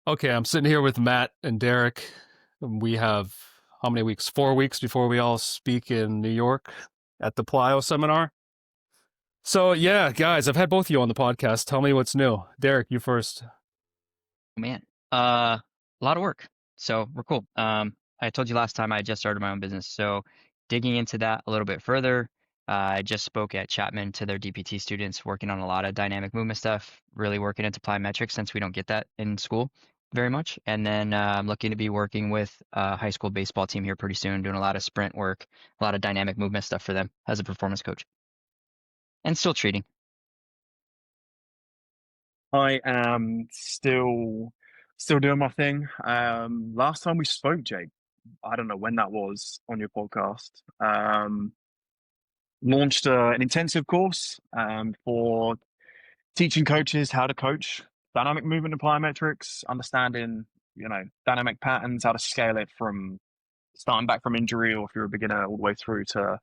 Okay, I'm sitting here with Matt and Derek. We have how many weeks? 4 weeks before we all speak in New York at the Plyo seminar. So yeah, guys, I've had both of you on the podcast. Tell me what's new. Derek, you first. Man, a lot of work. So we're cool. I told you last time I just started my own business. So digging into that a little bit further, I just spoke at Chapman to their DPT students, working on a lot of dynamic movement stuff, really working into plyometrics since we don't get that in school very much. And then I'm looking to be working with a high school baseball team here pretty soon, doing a lot of sprint work, a lot of dynamic movement stuff for them as a performance coach, and still treating. I am still doing my thing. Last time we spoke, Jake, I don't know when that was on your podcast. Launched an intensive course for teaching coaches how to coach dynamic movement and plyometrics, understanding dynamic patterns, how to scale it from starting back from injury, or if you're a beginner, all the way through to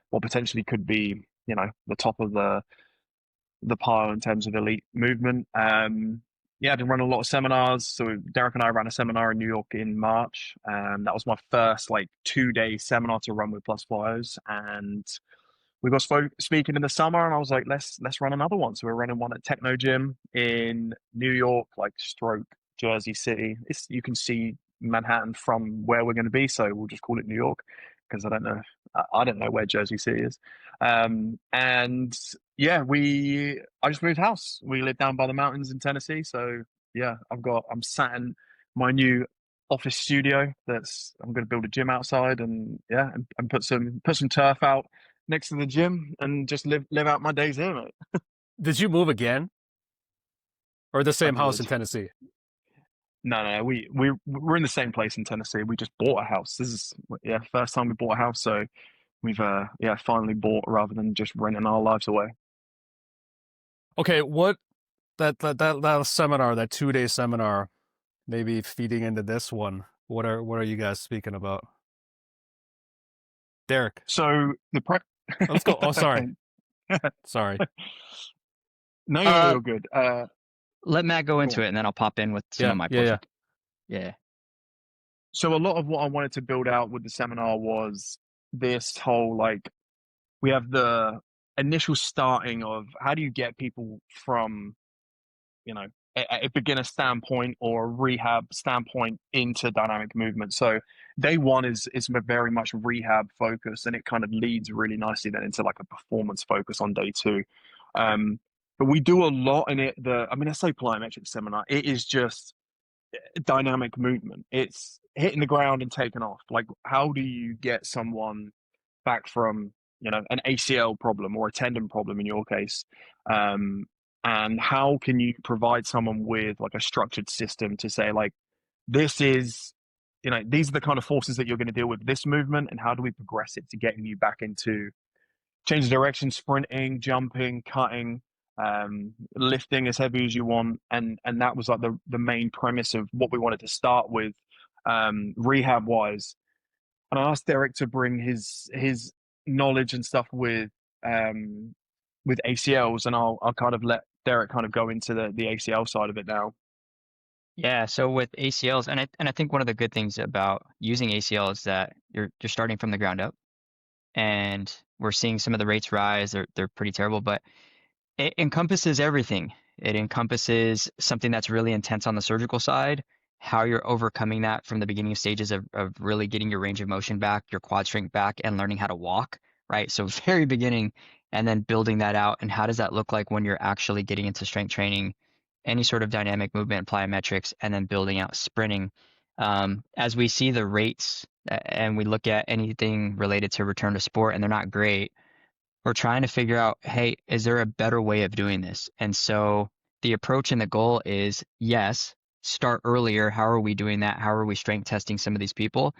what potentially could be the top of the pile in terms of elite movement. Yeah, I've been running a lot of seminars. So Derek and I ran a seminar in New York in March. That was my first 2-day seminar to run with Plus Flyers, and we got speaking in the summer, and I was like, let's run another one. So we're running one at Techno Gym in New York, stroke Jersey City. You can see Manhattan from where we're going to be, so we'll just call it New York because I don't know where Jersey City is. And yeah, I just moved house. We live down by the mountains in Tennessee, so yeah, I'm sat in my new office studio. I'm going to build a gym outside, and yeah, and put some turf out next to the gym, and just live out my days here, mate. Did you move again, or the I same house in did. Tennessee? No, we're in the same place in Tennessee. We just bought a house. This is first time we bought a house, so we've finally bought rather than just renting our lives away. Okay, what that seminar, that 2-day seminar, maybe feeding into this one. What are you guys speaking about? Derek, So the prep. let's go. Oh, sorry, sorry. No, Uh, you're good. Let Matt go Go into on. it, and then I'll pop in with some Yeah, of my yeah, yeah. portion. Yeah. So a lot of what I wanted to build out with the seminar was this whole we have the initial starting of how do you get people from you know a beginner standpoint or a rehab standpoint into dynamic movement. So day one is very much rehab focus, and it kind of leads really nicely then into a performance focus on day two. But we do a lot in it. I say plyometric seminar, it is just dynamic movement. It's hitting the ground and taking off. How do you get someone back from an ACL problem or a tendon problem in your case, and how can you provide someone with a structured system to say this is these are the kind of forces that you're going to deal with this movement, and how do we progress it to getting you back into change the direction, sprinting, jumping, cutting, lifting as heavy as you want. And that was the main premise of what we wanted to start with, rehab wise. And I asked Derek to bring his knowledge and stuff with ACLs, and I'll kind of let Derek kind of go into the ACL side of it now. Yeah, so with ACLs, and I think one of the good things about using ACL is that you're starting from the ground up, and we're seeing some of the rates rise. They're pretty terrible, but it encompasses everything. It encompasses something that's really intense on the surgical side, how you're overcoming that from the beginning stages of really getting your range of motion back, your quad strength back, and learning how to walk, right? So very beginning, and then building that out. And how does that look like when you're actually getting into strength training, any sort of dynamic movement, plyometrics, and then building out sprinting. As we see the rates and we look at anything related to return to sport and they're not great, we're trying to figure out, hey, is there a better way of doing this? And so the approach and the goal is, yes, start earlier. How are we doing that? How are we strength testing some of these people?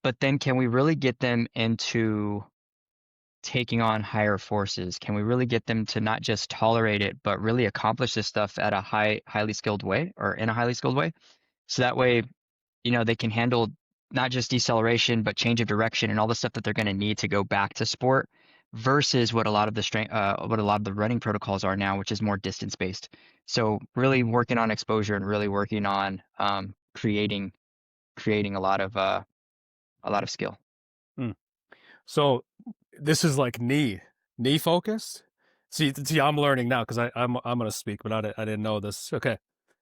But then can we really get them into taking on higher forces? Can we really get them to not just tolerate it, but really accomplish this stuff at a highly skilled way, or in a highly skilled way? So that way, they can handle not just deceleration, but change of direction and all the stuff that they're going to need to go back to sport, versus what a lot of the what a lot of the running protocols are now, which is more distance based. So really working on exposure and really working on creating a lot of skill. Mm. So this is like knee focused. See, I'm learning now because I'm gonna speak, but I didn't know this. Okay,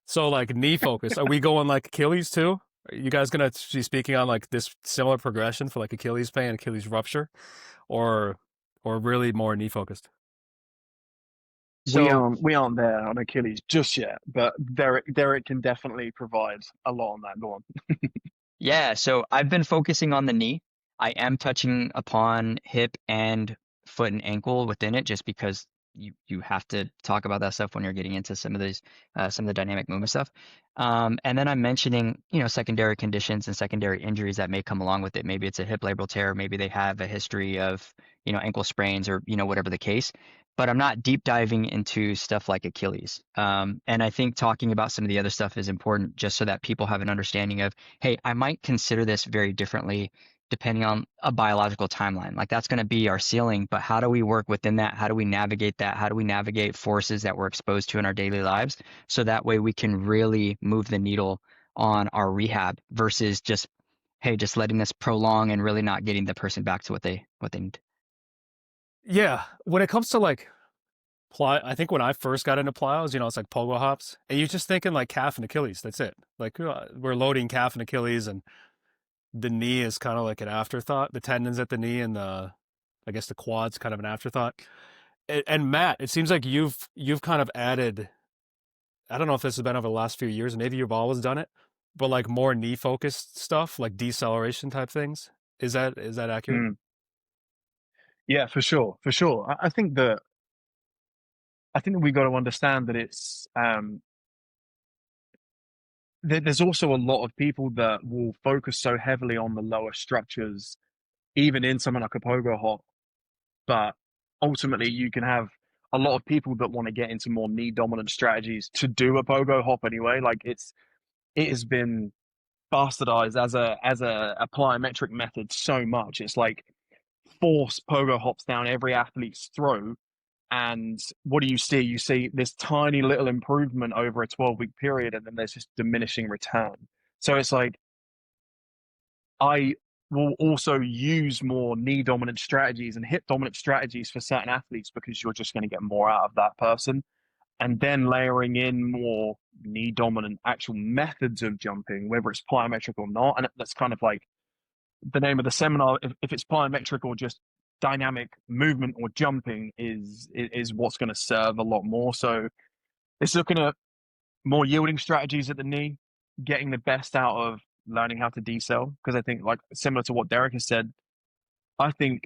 so like knee focused. Are we going like Achilles too? Are you guys gonna be speaking on like this similar progression for like Achilles pain, Achilles rupture, or really more knee focused? So We aren't there on Achilles just yet, but Derek can definitely provide a lot on that. Go on. yeah, so I've been focusing on the knee. I am touching upon hip and foot and ankle within it just because you have to talk about that stuff when you're getting into some of the dynamic movement stuff. And then I'm mentioning, secondary conditions and secondary injuries that may come along with it. Maybe it's a hip labral tear, maybe they have a history of, ankle sprains or, whatever the case. But I'm not deep diving into stuff like Achilles. And I think talking about some of the other stuff is important just so that people have an understanding of, hey, I might consider this very differently depending on a biological timeline. Like that's going to be our ceiling, but how do we work within that? How do we navigate that? How do we navigate forces that we're exposed to in our daily lives? So that way we can really move the needle on our rehab versus just, hey, just letting this prolong and really not getting the person back to what they need. Yeah, when it comes to like I think when I first got into plyos, it's like pogo hops, and you're just thinking like calf and Achilles. That's it. Like we're loading calf and Achilles, and the knee is kind of like an afterthought. The tendons at the knee and I guess the quad's kind of an afterthought. And Matt, it seems like you've kind of added. I don't know if this has been over the last few years. Maybe you've always done it, but like more knee focused stuff, like deceleration type things. Is that accurate? Mm. Yeah, for sure, for sure. I think that we got to understand that it's there's also a lot of people that will focus so heavily on the lower structures, even in something like a pogo hop. But ultimately, you can have a lot of people that want to get into more knee dominant strategies to do a pogo hop anyway. Like it has been bastardized as a plyometric method so much. It's like force pogo hops down every athlete's throat. And what do you see? You see this tiny little improvement over a 12-week period, and then there's this diminishing return. So it's like, I will also use more knee dominant strategies and hip dominant strategies for certain athletes because you're just going to get more out of that person. And then layering in more knee dominant actual methods of jumping, whether it's plyometric or not. And that's kind of like the name of the seminar. If it's plyometric or just dynamic movement or jumping is what's going to serve a lot more. So it's looking at more yielding strategies at the knee, getting the best out of learning how to decel. Because I think, like similar to what Derek has said, I think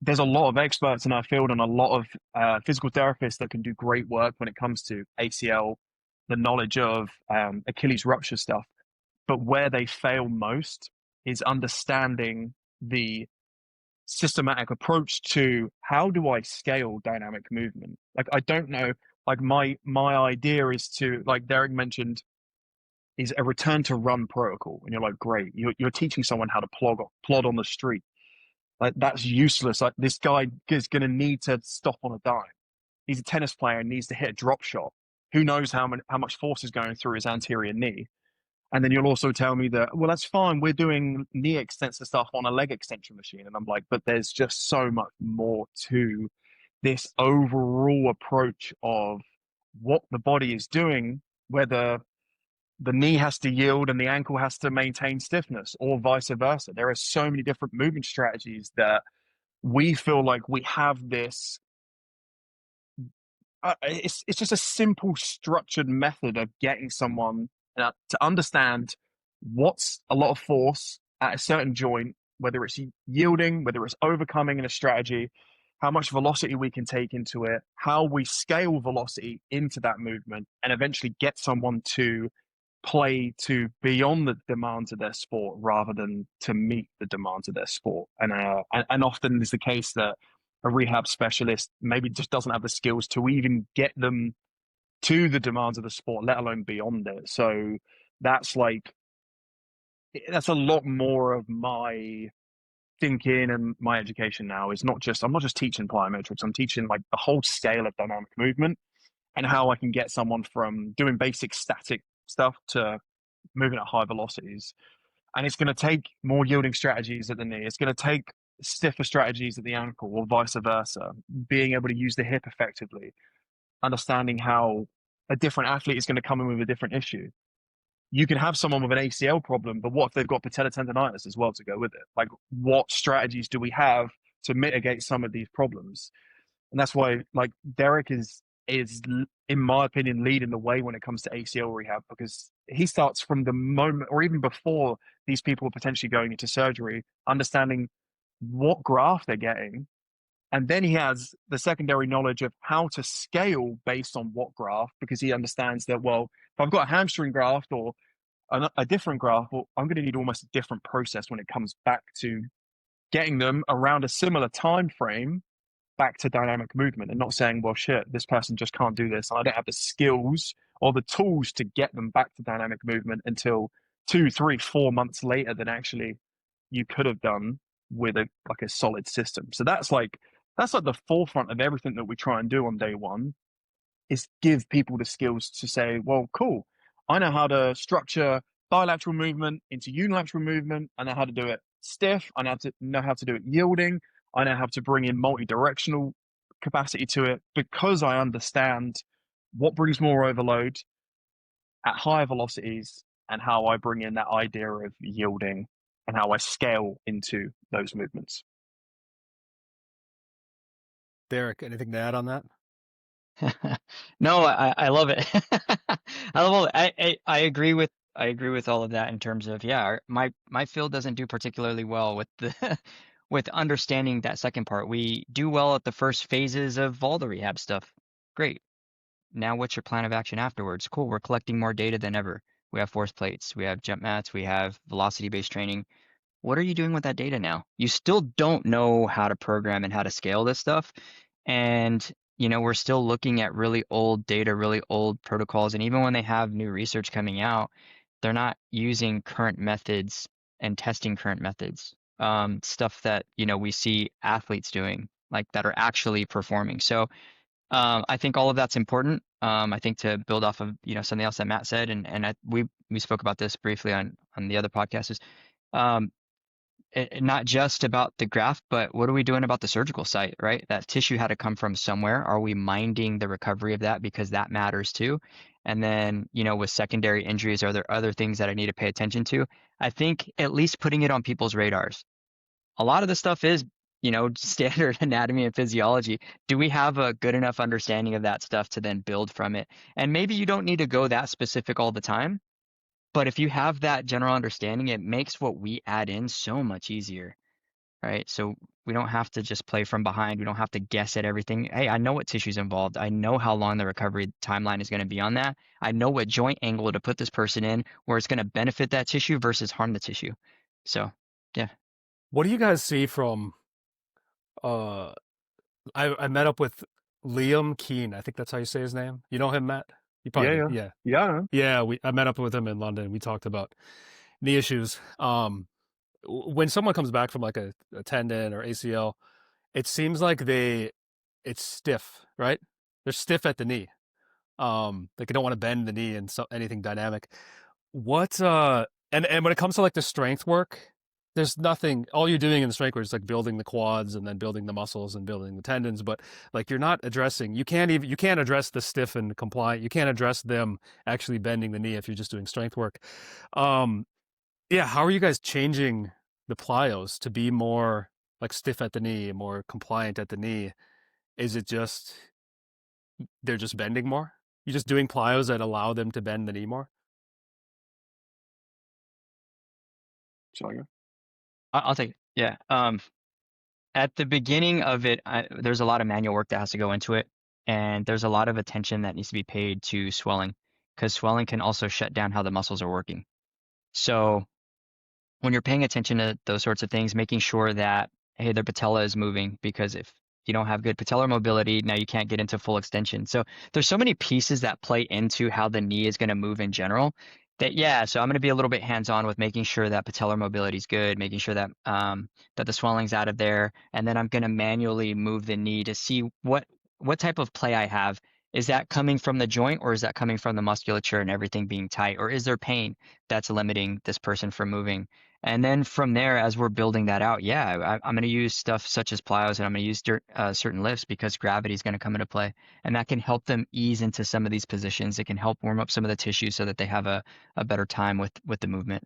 there's a lot of experts in our field and a lot of physical therapists that can do great work when it comes to ACL, the knowledge of Achilles rupture stuff. But where they fail most is understanding the systematic approach to how do I scale dynamic movement. Like I don't know. Like my idea is to, like Derek mentioned, is a return to run protocol, and you're like, great, you're teaching someone how to plod on the street. Like that's useless. Like this guy is going to need to stop on a dime. He's a tennis player and needs to hit a drop shot. Who knows how much force is going through his anterior knee? And then you'll also tell me that, well, that's fine. We're doing knee extensor stuff on a leg extension machine. And I'm like, but there's just so much more to this overall approach of what the body is doing, whether the knee has to yield and the ankle has to maintain stiffness or vice versa. There are so many different movement strategies that we feel like we have this it's just a simple structured method of getting someone to understand what's a lot of force at a certain joint, whether it's yielding, whether it's overcoming in a strategy, how much velocity we can take into it, how we scale velocity into that movement, and eventually get someone to play to beyond the demands of their sport rather than to meet the demands of their sport. And often is the case that a rehab specialist maybe just doesn't have the skills to even get them to the demands of the sport, let alone beyond it. So that's like that's a lot more of my thinking and my education now is I'm not just teaching plyometrics, I'm teaching like the whole scale of dynamic movement and how I can get someone from doing basic static stuff to moving at high velocities. And it's going to take more yielding strategies at the knee. It's going to take stiffer strategies at the ankle or vice versa, being able to use the hip effectively, understanding how a different athlete is going to come in with a different issue. You can have someone with an ACL problem, but what if they've got patellar tendonitis as well to go with it? Like, what strategies do we have to mitigate some of these problems? And that's why, like, Derek is in my opinion leading the way when it comes to ACL rehab, because he starts from the moment or even before these people are potentially going into surgery, understanding what graft they're getting, and then he has the secondary knowledge of how to scale based on what graft, because he understands that, well, if I've got a hamstring graft or a different graft, well, I'm going to need almost a different process when it comes back to getting them around a similar time frame back to dynamic movement, and not saying, well, shit, this person just can't do this. I don't have the skills or the tools to get them back to dynamic movement until 2, 3, 4 months later than actually you could have done with a solid system. So that's like the forefront of everything that we try and do on day one, is give people the skills to say, well, cool, I know how to structure bilateral movement into unilateral movement. I know how to do it stiff. I know how to do it yielding. I know how to bring in multi-directional capacity to it, because I understand what brings more overload at higher velocities and how I bring in that idea of yielding and how I scale into those movements. Derek, anything to add on that? No, I love it. I love it. I agree with all of that in terms of, yeah, my field doesn't do particularly well with the with understanding that second part. We do well at the first phases of all the rehab stuff. Great. Now what's your plan of action afterwards? Cool, we're collecting more data than ever. We have force plates, we have jump mats, we have velocity-based training. What are you doing with that data now? You still don't know how to program and how to scale this stuff. And, we're still looking at really old data, really old protocols. And even when they have new research coming out, they're not using current methods and testing current methods. Stuff that, we see athletes doing, like that are actually performing. So I think all of that's important. I think to build off of, something else that Matt said, and we spoke about this briefly on the other podcast, is not just about the graft, but what are we doing about the surgical site, right? That tissue had to come from somewhere. Are we minding the recovery of that? Because that matters too. And then, with secondary injuries, are there other things that I need to pay attention to? I think at least putting it on people's radars. A lot of the stuff is, standard anatomy and physiology. Do we have a good enough understanding of that stuff to then build from it? And maybe you don't need to go that specific all the time. But if you have that general understanding, it makes what we add in so much easier, right? So we don't have to just play from behind. We don't have to guess at everything. Hey, I know what tissue's involved. I know how long the recovery timeline is going to be on that. I know what joint angle to put this person in where it's going to benefit that tissue versus harm the tissue. So, yeah. What do you guys see from I met up with Liam Keane. I think that's how you say his name. You know him, Matt? You probably do. Yeah. Yeah. I met up with him in London. We talked about knee issues. When someone comes back from like a tendon or ACL, it seems like it's stiff, right? They're stiff at the knee. Like they don't want to bend the knee and anything dynamic. What and when it comes to like the strength work, there's nothing. All you're doing in the strength work is like building the quads and then building the muscles and building the tendons. But like you're not addressing. You can't address the stiff and compliant. You can't address them actually bending the knee if you're just doing strength work. Yeah. How are you guys changing the plyos to be more like stiff at the knee, more compliant at the knee? Is it just they're just bending more? You're just doing plyos that allow them to bend the knee more? Sorry. I'll take it. Yeah. At the beginning of it, there's a lot of manual work that has to go into it. And there's a lot of attention that needs to be paid to swelling, because swelling can also shut down how the muscles are working. So when you're paying attention to those sorts of things, making sure that, hey, their patella is moving, because if you don't have good patellar mobility, now you can't get into full extension. So there's so many pieces that play into how the knee is going to move in general. Yeah, so I'm going to be a little bit hands-on with making sure that patellar mobility is good, making sure that that the swelling's out of there, and then I'm going to manually move the knee to see what type of play I have. Is that coming from the joint, or is that coming from the musculature and everything being tight, or is there pain that's limiting this person from moving? And then from there, as we're building that out, yeah, I'm going to use stuff such as plyos, and I'm going to use certain lifts because gravity is going to come into play, and that can help them ease into some of these positions. It can help warm up some of the tissues so that they have a better time with the movement.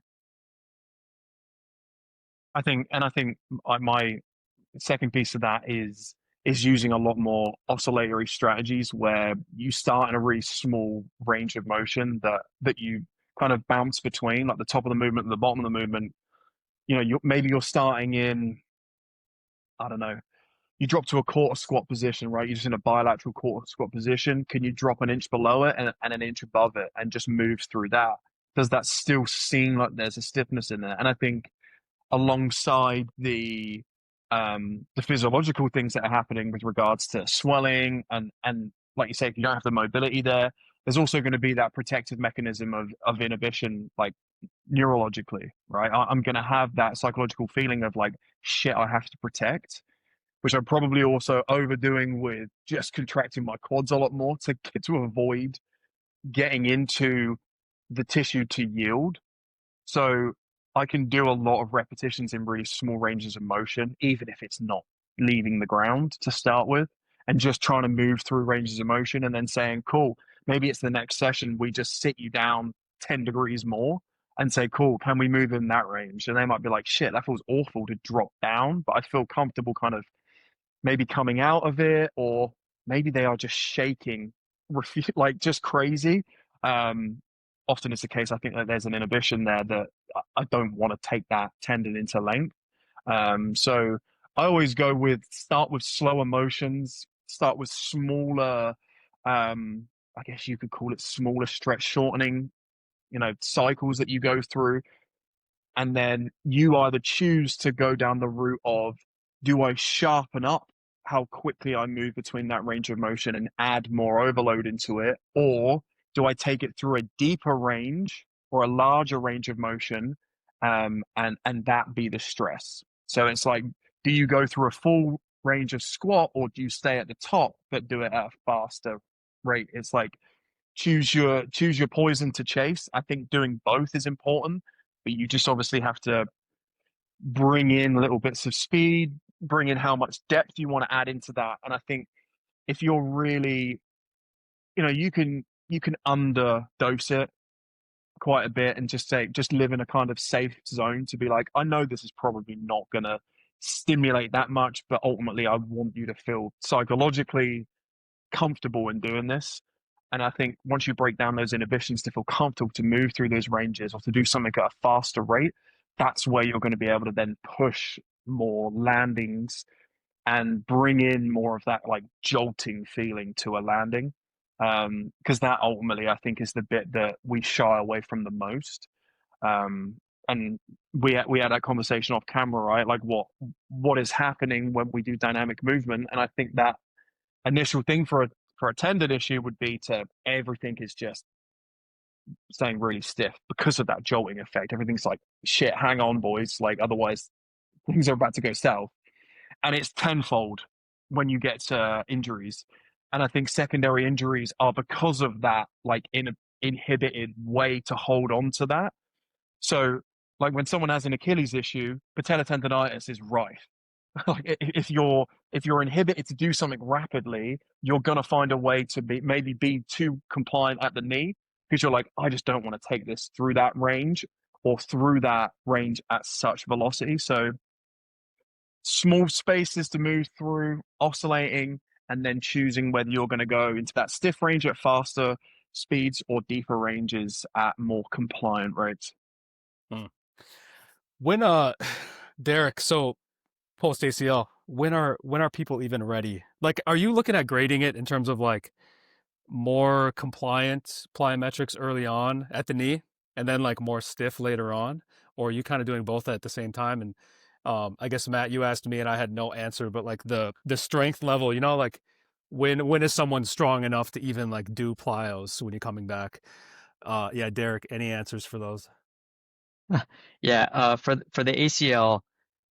I think my second piece of that is using a lot more oscillatory strategies where you start in a really small range of motion that you kind of bounce between, like the top of the movement and the bottom of the movement. You know, maybe you're starting in, I don't know, you drop to a quarter squat position, right? You're just in a bilateral quarter squat position. Can you drop an inch below it and an inch above it and just move through that? Does that still seem like there's a stiffness in there? And I think alongside the physiological things that are happening with regards to swelling and like you say, if you don't have the mobility there, there's also going to be that protective mechanism of inhibition, like neurologically, right? I'm going to have that psychological feeling of like, shit, I have to protect, which I'm probably also overdoing with just contracting my quads a lot more to avoid getting into the tissue to yield. So I can do a lot of repetitions in really small ranges of motion, even if it's not leaving the ground to start with, and just trying to move through ranges of motion and then saying, cool, maybe it's the next session, we just sit you down 10 degrees more and say, cool, can we move in that range? And they might be like, shit, that feels awful to drop down, but I feel comfortable kind of maybe coming out of it, or maybe they are just shaking, like just crazy. Um, Often it's the case. I think that there's an inhibition there that I don't want to take that tendon into length. So I always go with start with slower motions, start with smaller, I guess you could call it smaller stretch shortening, cycles that you go through. And then you either choose to go down the route of, do I sharpen up how quickly I move between that range of motion and add more overload into it? Or do I take it through a deeper range or a larger range of motion, and that be the stress? So it's like, do you go through a full range of squat, or do you stay at the top but do it at a faster rate? It's like, choose your poison to chase. I think doing both is important, but you just obviously have to bring in little bits of speed, bring in how much depth you want to add into that. And I think if you're really, you can underdose it quite a bit and just live in a kind of safe zone to be like, I know this is probably not gonna stimulate that much, but ultimately I want you to feel psychologically comfortable in doing this. And I think once you break down those inhibitions to feel comfortable to move through those ranges or to do something at a faster rate, that's where you're going to be able to then push more landings and bring in more of that like jolting feeling to a landing. Because that ultimately, I think, is the bit that we shy away from the most. And we had that conversation off camera, right? Like what is happening when we do dynamic movement? And I think that initial thing for a tendon issue would be to everything is just staying really stiff because of that jolting effect. Everything's like, shit, hang on, boys. Like, otherwise, things are about to go south. And it's tenfold when you get to injuries. And I think secondary injuries are because of that, like, inhibited way to hold on to that. So, like, when someone has an Achilles issue, patellar tendonitis is rife. Like, if you're inhibited to do something rapidly, you're gonna find a way to maybe be too compliant at the knee because you're like, I just don't want to take this through that range or through that range at such velocity. So small spaces to move through, oscillating, and then choosing whether you're going to go into that stiff range at faster speeds or deeper ranges at more compliant rates. When Derek, so post ACL, when are people even ready? Like, are you looking at grading it in terms of like more compliant plyometrics early on at the knee and then like more stiff later on? Or are you kind of doing both at the same time? And I guess Matt, you asked me and I had no answer, but like the strength level, like when is someone strong enough to even like do plyos when you're coming back? Yeah, Derek, any answers for those? Yeah, for the ACL,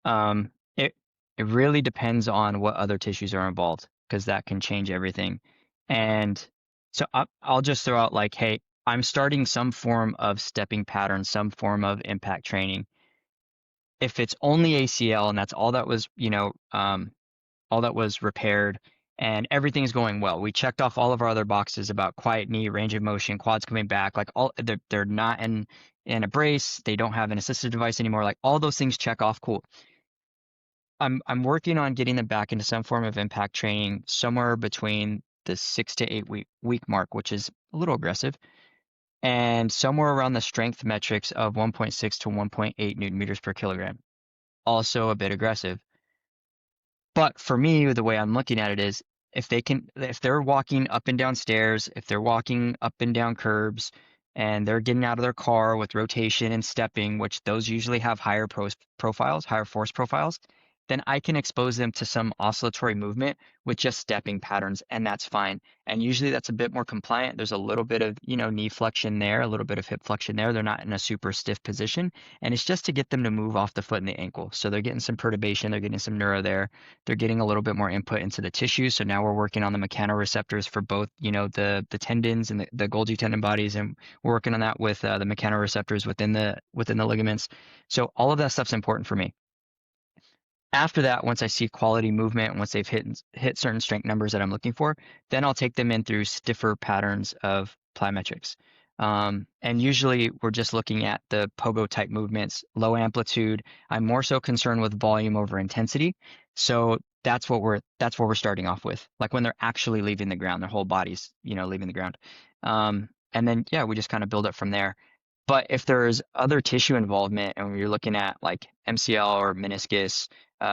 um, it it really depends on what other tissues are involved because that can change everything. And so I'll just throw out like, hey, I'm starting some form of stepping pattern, some form of impact training. If it's only ACL and that's all that was, all that was repaired and everything's going well. We checked off all of our other boxes about quiet knee, range of motion, quads coming back, like all they're not in a brace, they don't have an assistive device anymore. Like all those things check off, cool. I'm working on getting them back into some form of impact training somewhere between the 6 to 8 week mark, which is a little aggressive, and somewhere around the strength metrics of 1.6 to 1.8 Newton meters per kilogram. Also a bit aggressive. But for me, the way I'm looking at it is if they're walking up and down stairs, if they're walking up and down curbs, and they're getting out of their car with rotation and stepping, which those usually have higher force profiles, then I can expose them to some oscillatory movement with just stepping patterns, and that's fine. And usually that's a bit more compliant. There's a little bit of, knee flexion there, a little bit of hip flexion there. They're not in a super stiff position, and it's just to get them to move off the foot and the ankle. So they're getting some perturbation, they're getting some neuro there. They're getting a little bit more input into the tissue. So now we're working on the mechanoreceptors for both, the tendons and the Golgi tendon bodies, and we're working on that with the mechanoreceptors within the ligaments. So all of that stuff's important for me. After that, once I see quality movement, once they've hit certain strength numbers that I'm looking for, then I'll take them in through stiffer patterns of plyometrics. And usually we're just looking at the pogo type movements, low amplitude. I'm more so concerned with volume over intensity. So that's what we're starting off with. Like when they're actually leaving the ground, their whole body's, leaving the ground. And then yeah, we just kind of build up from there. But if there's other tissue involvement and you're looking at like MCL or meniscus,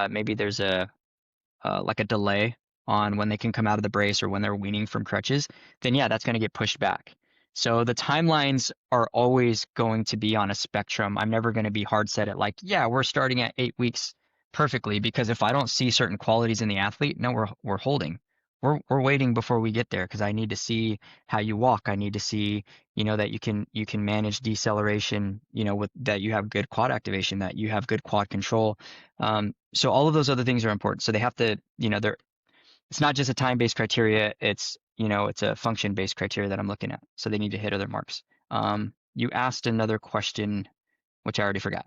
maybe there's like a delay on when they can come out of the brace or when they're weaning from crutches, then yeah, that's going to get pushed back. So the timelines are always going to be on a spectrum. I'm never going to be hard set at like, yeah, we're starting at 8 weeks perfectly, because if I don't see certain qualities in the athlete, no, we're holding. We're waiting before we get there because I need to see how you walk. I need to see, that you can manage deceleration, with that you have good quad activation, that you have good quad control. So all of those other things are important. So they have to, it's not just a time-based criteria. It's a function-based criteria that I'm looking at. So they need to hit other marks. You asked another question, which I already forgot.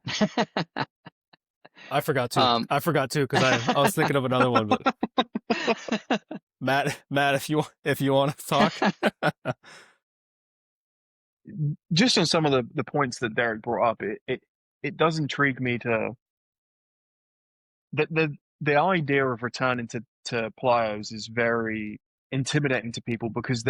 I forgot too. Um, Because I was thinking of another one, but Matt, if you want to talk. Just on some of the points that Derek brought up, it does intrigue me to the idea of returning to plyos is very intimidating to people because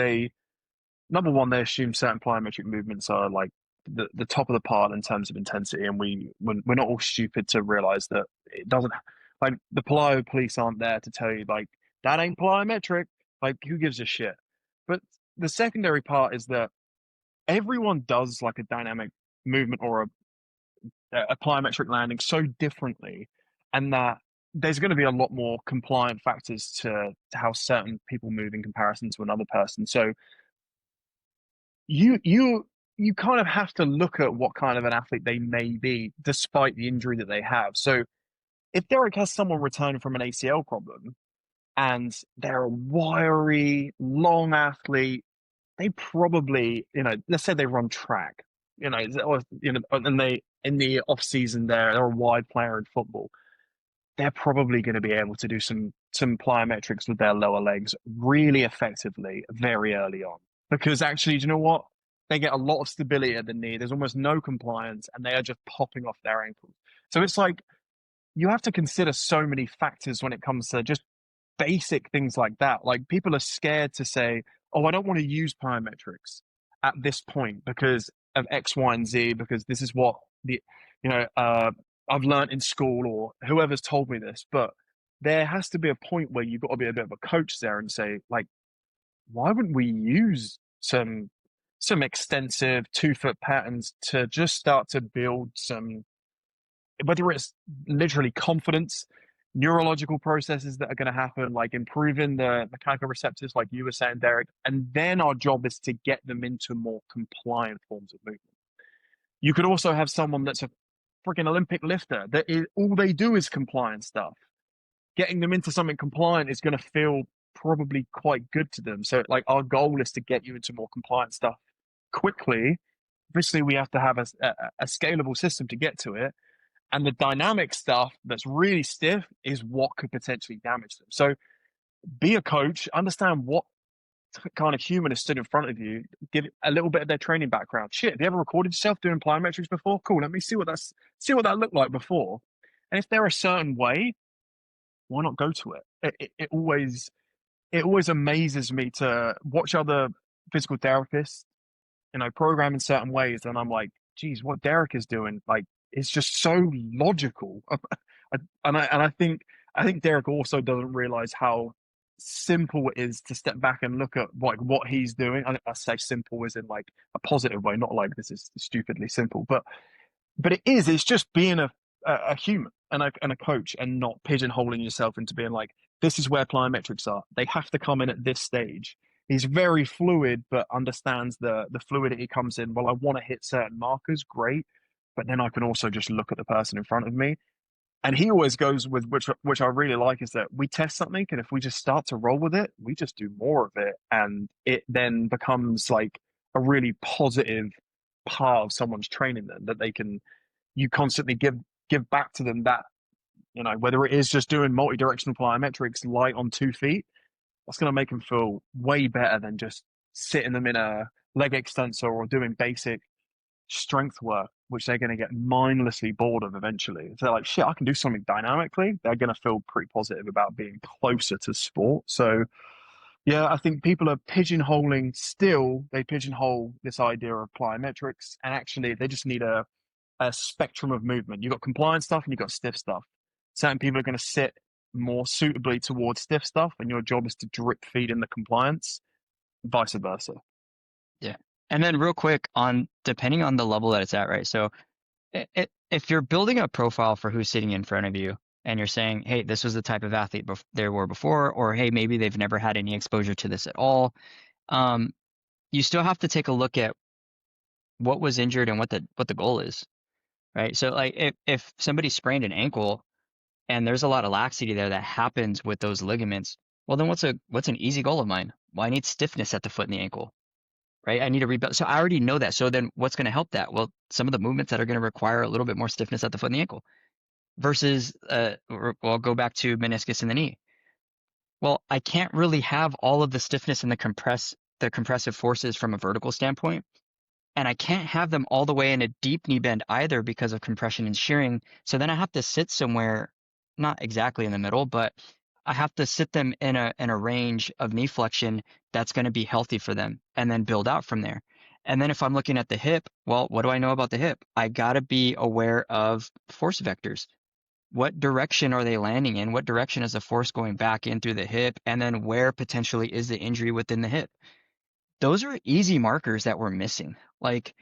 number one, they assume certain plyometric movements are like the top of the pile in terms of intensity, and we're not all stupid to realize that it doesn't. Like the plyo police aren't there to tell you like that ain't plyometric. Like who gives a shit? But the secondary part is that everyone does like a dynamic movement or a plyometric landing so differently, and that there's going to be a lot more compliant factors to how certain people move in comparison to another person. So you kind of have to look at what kind of an athlete they may be, despite the injury that they have. So if Derek has someone returning from an ACL problem and they're a wiry, long athlete, they probably, let's say they run track, or, and they in the off season they're a wide player in football. They're probably going to be able to do some plyometrics with their lower legs really effectively very early on. Because actually, do you know what? They get a lot of stability at the knee. There's almost no compliance, and they are just popping off their ankles. So it's like you have to consider so many factors when it comes to just basic things like that. Like people are scared to say, "Oh, I don't want to use plyometrics at this point because of X, Y, and Z, because this is what I've learned in school or whoever's told me this." But there has to be a point where you've got to be a bit of a coach there and say, like, why wouldn't we use some extensive 2-foot patterns to just start to build some, whether it's literally confidence neurological processes that are going to happen, like improving the mechanical receptors, like you were saying, Derek. And then our job is to get them into more compliant forms of movement. You could also have someone that's a freaking Olympic lifter that is, all they do is compliant stuff. Getting them into something compliant is going to feel probably quite good to them. So, like, our goal is to get you into more compliant stuff quickly. Obviously, we have to have a scalable system to get to it. And the dynamic stuff that's really stiff is what could potentially damage them. So, be a coach, understand what kind of human is stood in front of you, give a little bit of their training background. Shit, have you ever recorded yourself doing plyometrics before? Cool, let me see what that looked like before. And if they're a certain way, why not go to it? It always amazes me to watch other physical therapists, program in certain ways, and I'm like, geez, what Derek is doing, like, it's just so logical. I think Derek also doesn't realize how simple it is to step back and look at like what he's doing. I say simple as in like a positive way, not like this is stupidly simple, but it's just being a human and a coach, and not pigeonholing yourself into being like, this is where plyometrics are. They have to come in at this stage. He's very fluid, but understands the fluidity comes in. Well, I want to hit certain markers, great, but then I can also just look at the person in front of me. And he always goes with which I really like, is that we test something, and if we just start to roll with it, we just do more of it, and it then becomes like a really positive part of someone's training. Then that you constantly give back to them, that whether it is just doing multi-directional plyometrics light on 2 feet, that's going to make them feel way better than just sitting them in a leg extensor or doing basic strength work, which they're going to get mindlessly bored of eventually. If they're like, shit, I can do something dynamically, they're going to feel pretty positive about being closer to sport. So yeah, I think people are pigeonholing still. They pigeonhole this idea of plyometrics, and actually they just need a spectrum of movement. You've got compliant stuff and you've got stiff stuff. Certain people are going to sit more suitably towards stiff stuff, and your job is to drip feed in the compliance, vice versa. Yeah. And then real quick, on depending on the level that it's at, right? So if you're building a profile for who's sitting in front of you, and you're saying, hey, this was the type of athlete they were before, or hey, maybe they've never had any exposure to this at all, you still have to take a look at what was injured and what the goal is, right? So like if somebody sprained an ankle and there's a lot of laxity there that happens with those ligaments, well, then what's an easy goal of mine? Well, I need stiffness at the foot and the ankle, right? I need to rebuild. So I already know that. So then what's going to help that? Well, some of the movements that are going to require a little bit more stiffness at the foot and the ankle versus, well, go back to meniscus in the knee. Well, I can't really have all of the stiffness and the compressive forces from a vertical standpoint. And I can't have them all the way in a deep knee bend either because of compression and shearing. So then I have to sit somewhere, not exactly in the middle, but I have to sit them in a range of knee flexion that's going to be healthy for them, and then build out from there. And then if I'm looking at the hip, well, what do I know about the hip? I got to be aware of force vectors. What direction are they landing in? What direction is the force going back in through the hip? And then where potentially is the injury within the hip? Those are easy markers that we're missing. Like,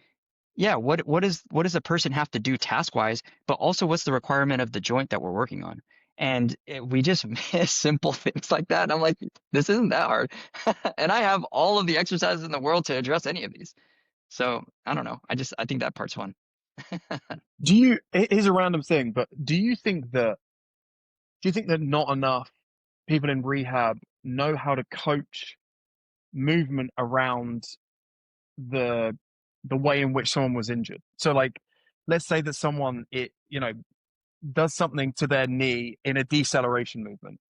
yeah, what does a person have to do task-wise, but also what's the requirement of the joint that we're working on? And we just miss simple things like that. And I'm like, this isn't that hard. And I have all of the exercises in the world to address any of these. So I don't know. I think that part's fun. Here's a random thing, but do you think that not enough people in rehab know how to coach movement around the way in which someone was injured? So like, let's say that someone does something to their knee in a deceleration movement.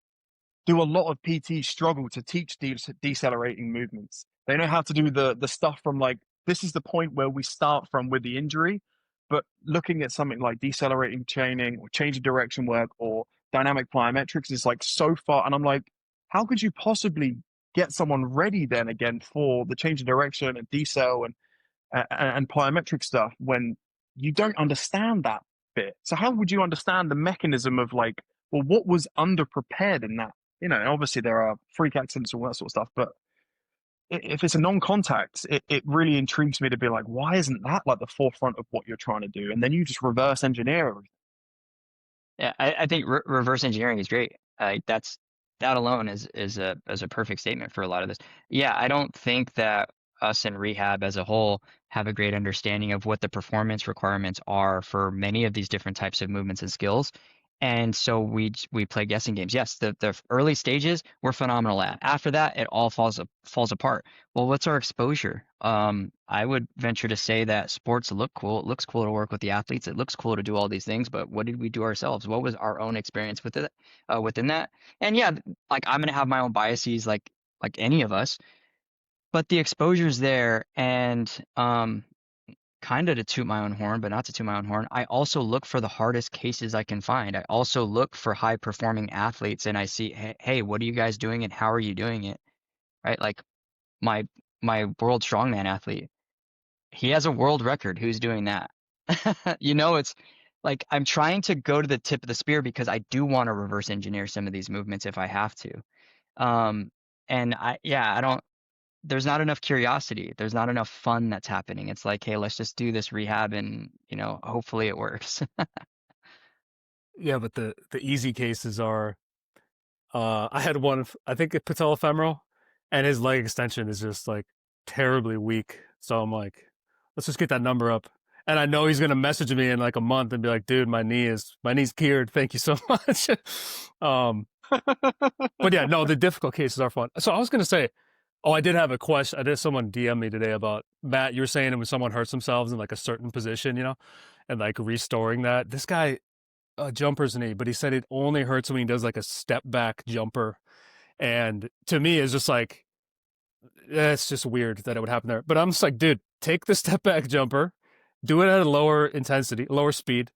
Do a lot of PTs struggle to teach decelerating movements? They know how to do the stuff from like, this is the point where we start from with the injury, but looking at something like decelerating chaining or change of direction work or dynamic plyometrics is like so far. And I'm like, how could you possibly get someone ready then again for the change of direction and decel and plyometric stuff when you don't understand that bit? So how would you understand the mechanism of like, well, what was underprepared in that? Obviously there are freak accidents, all that sort of stuff, but if it's a non-contact, it really intrigues me to be like, why isn't that like the forefront of what you're trying to do? And then you just reverse engineer everything. Yeah, I think reverse engineering is great. That alone is a perfect statement for a lot of this. Yeah, I don't think that us in rehab as a whole have a great understanding of what the performance requirements are for many of these different types of movements and skills. And so we play guessing games. Yes, the early stages we're phenomenal at. After that, it all falls apart. Well, what's our exposure? I would venture to say that sports look cool. It looks cool to work with the athletes. It looks cool to do all these things, but what did we do ourselves? What was our own experience with it, within that? And yeah, like I'm gonna have my own biases, like any of us, but the exposure's there, and kind of to toot my own horn, but not to toot my own horn. I also look for the hardest cases I can find. I also look for high performing athletes, and I see, hey, what are you guys doing, and how are you doing it? Right? Like my world strongman athlete, he has a world record. Who's doing that? It's like I'm trying to go to the tip of the spear because I do want to reverse engineer some of these movements if I have to. Um, and I don't, there's not enough curiosity. There's not enough fun that's happening. It's like, hey, let's just do this rehab and, hopefully it works. Yeah, but the easy cases are I had one, I think it patellofemoral, and his leg extension is just like terribly weak. So I'm like, let's just get that number up. And I know he's gonna message me in like a month and be like, dude, my knee's cured. Thank you so much. um, but yeah, no, the difficult cases are fun. So I was gonna say, oh, I did have a question. I did someone DM me today about Matt. You were saying when someone hurts themselves in like a certain position, and like restoring that. This guy jumper's knee, but he said it only hurts when he does like a step back jumper. And to me, it's just like, it's just weird that it would happen there. But I'm just like, dude, take the step back jumper, do it at a lower intensity, lower speed,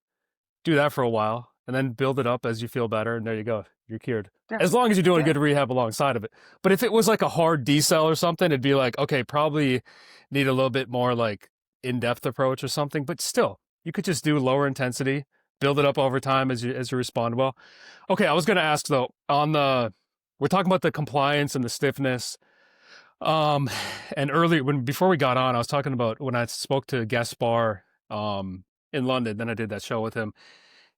do that for a while, and then build it up as you feel better. And there you go. You're cured. Yeah, As long as you're doing yeah. good rehab alongside of it. But if it was like a hard decel or something, it'd be like, okay, probably need a little bit more like in-depth approach or something. But still, you could just do lower intensity, build it up over time as you respond well. Okay, I was gonna ask though, we're talking about the compliance and the stiffness. Um, and earlier before we got on, I was talking about when I spoke to Gaspar in London, then I did that show with him.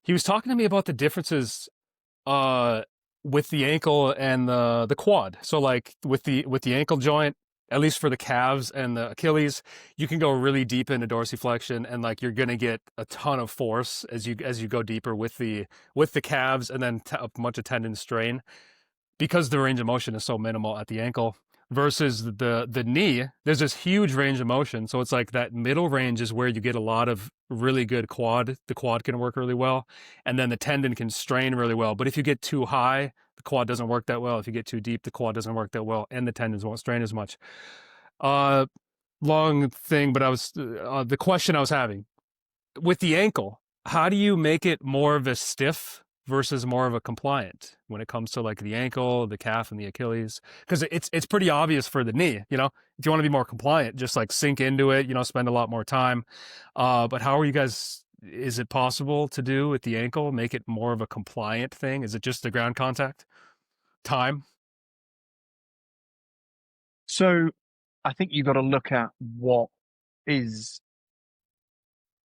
He was talking to me about the differences uh with the ankle and the quad. So like with the ankle joint, at least for the calves and the Achilles, you can go really deep into dorsiflexion, and like you're gonna get a ton of force as you go deeper with the calves, and then a bunch of tendon strain because the range of motion is so minimal at the ankle. Versus the knee, there's this huge range of motion. So it's like that middle range is where you get a lot of really good quad. The quad can work really well, and then the tendon can strain really well. But if you get too high, the quad doesn't work that well. If you get too deep, the quad doesn't work that well, and the tendons won't strain as much. Uh, Long thing, but the question I was having with the ankle, how do you make it more of a stiff versus more of a compliant when it comes to like the ankle, the calf, and the Achilles? Because it's pretty obvious for the knee, if you want to be more compliant, just like sink into it, spend a lot more time. But how are you guys? Is it possible to do with the ankle, make it more of a compliant thing? Is it just the ground contact time? So I think you've got to look at is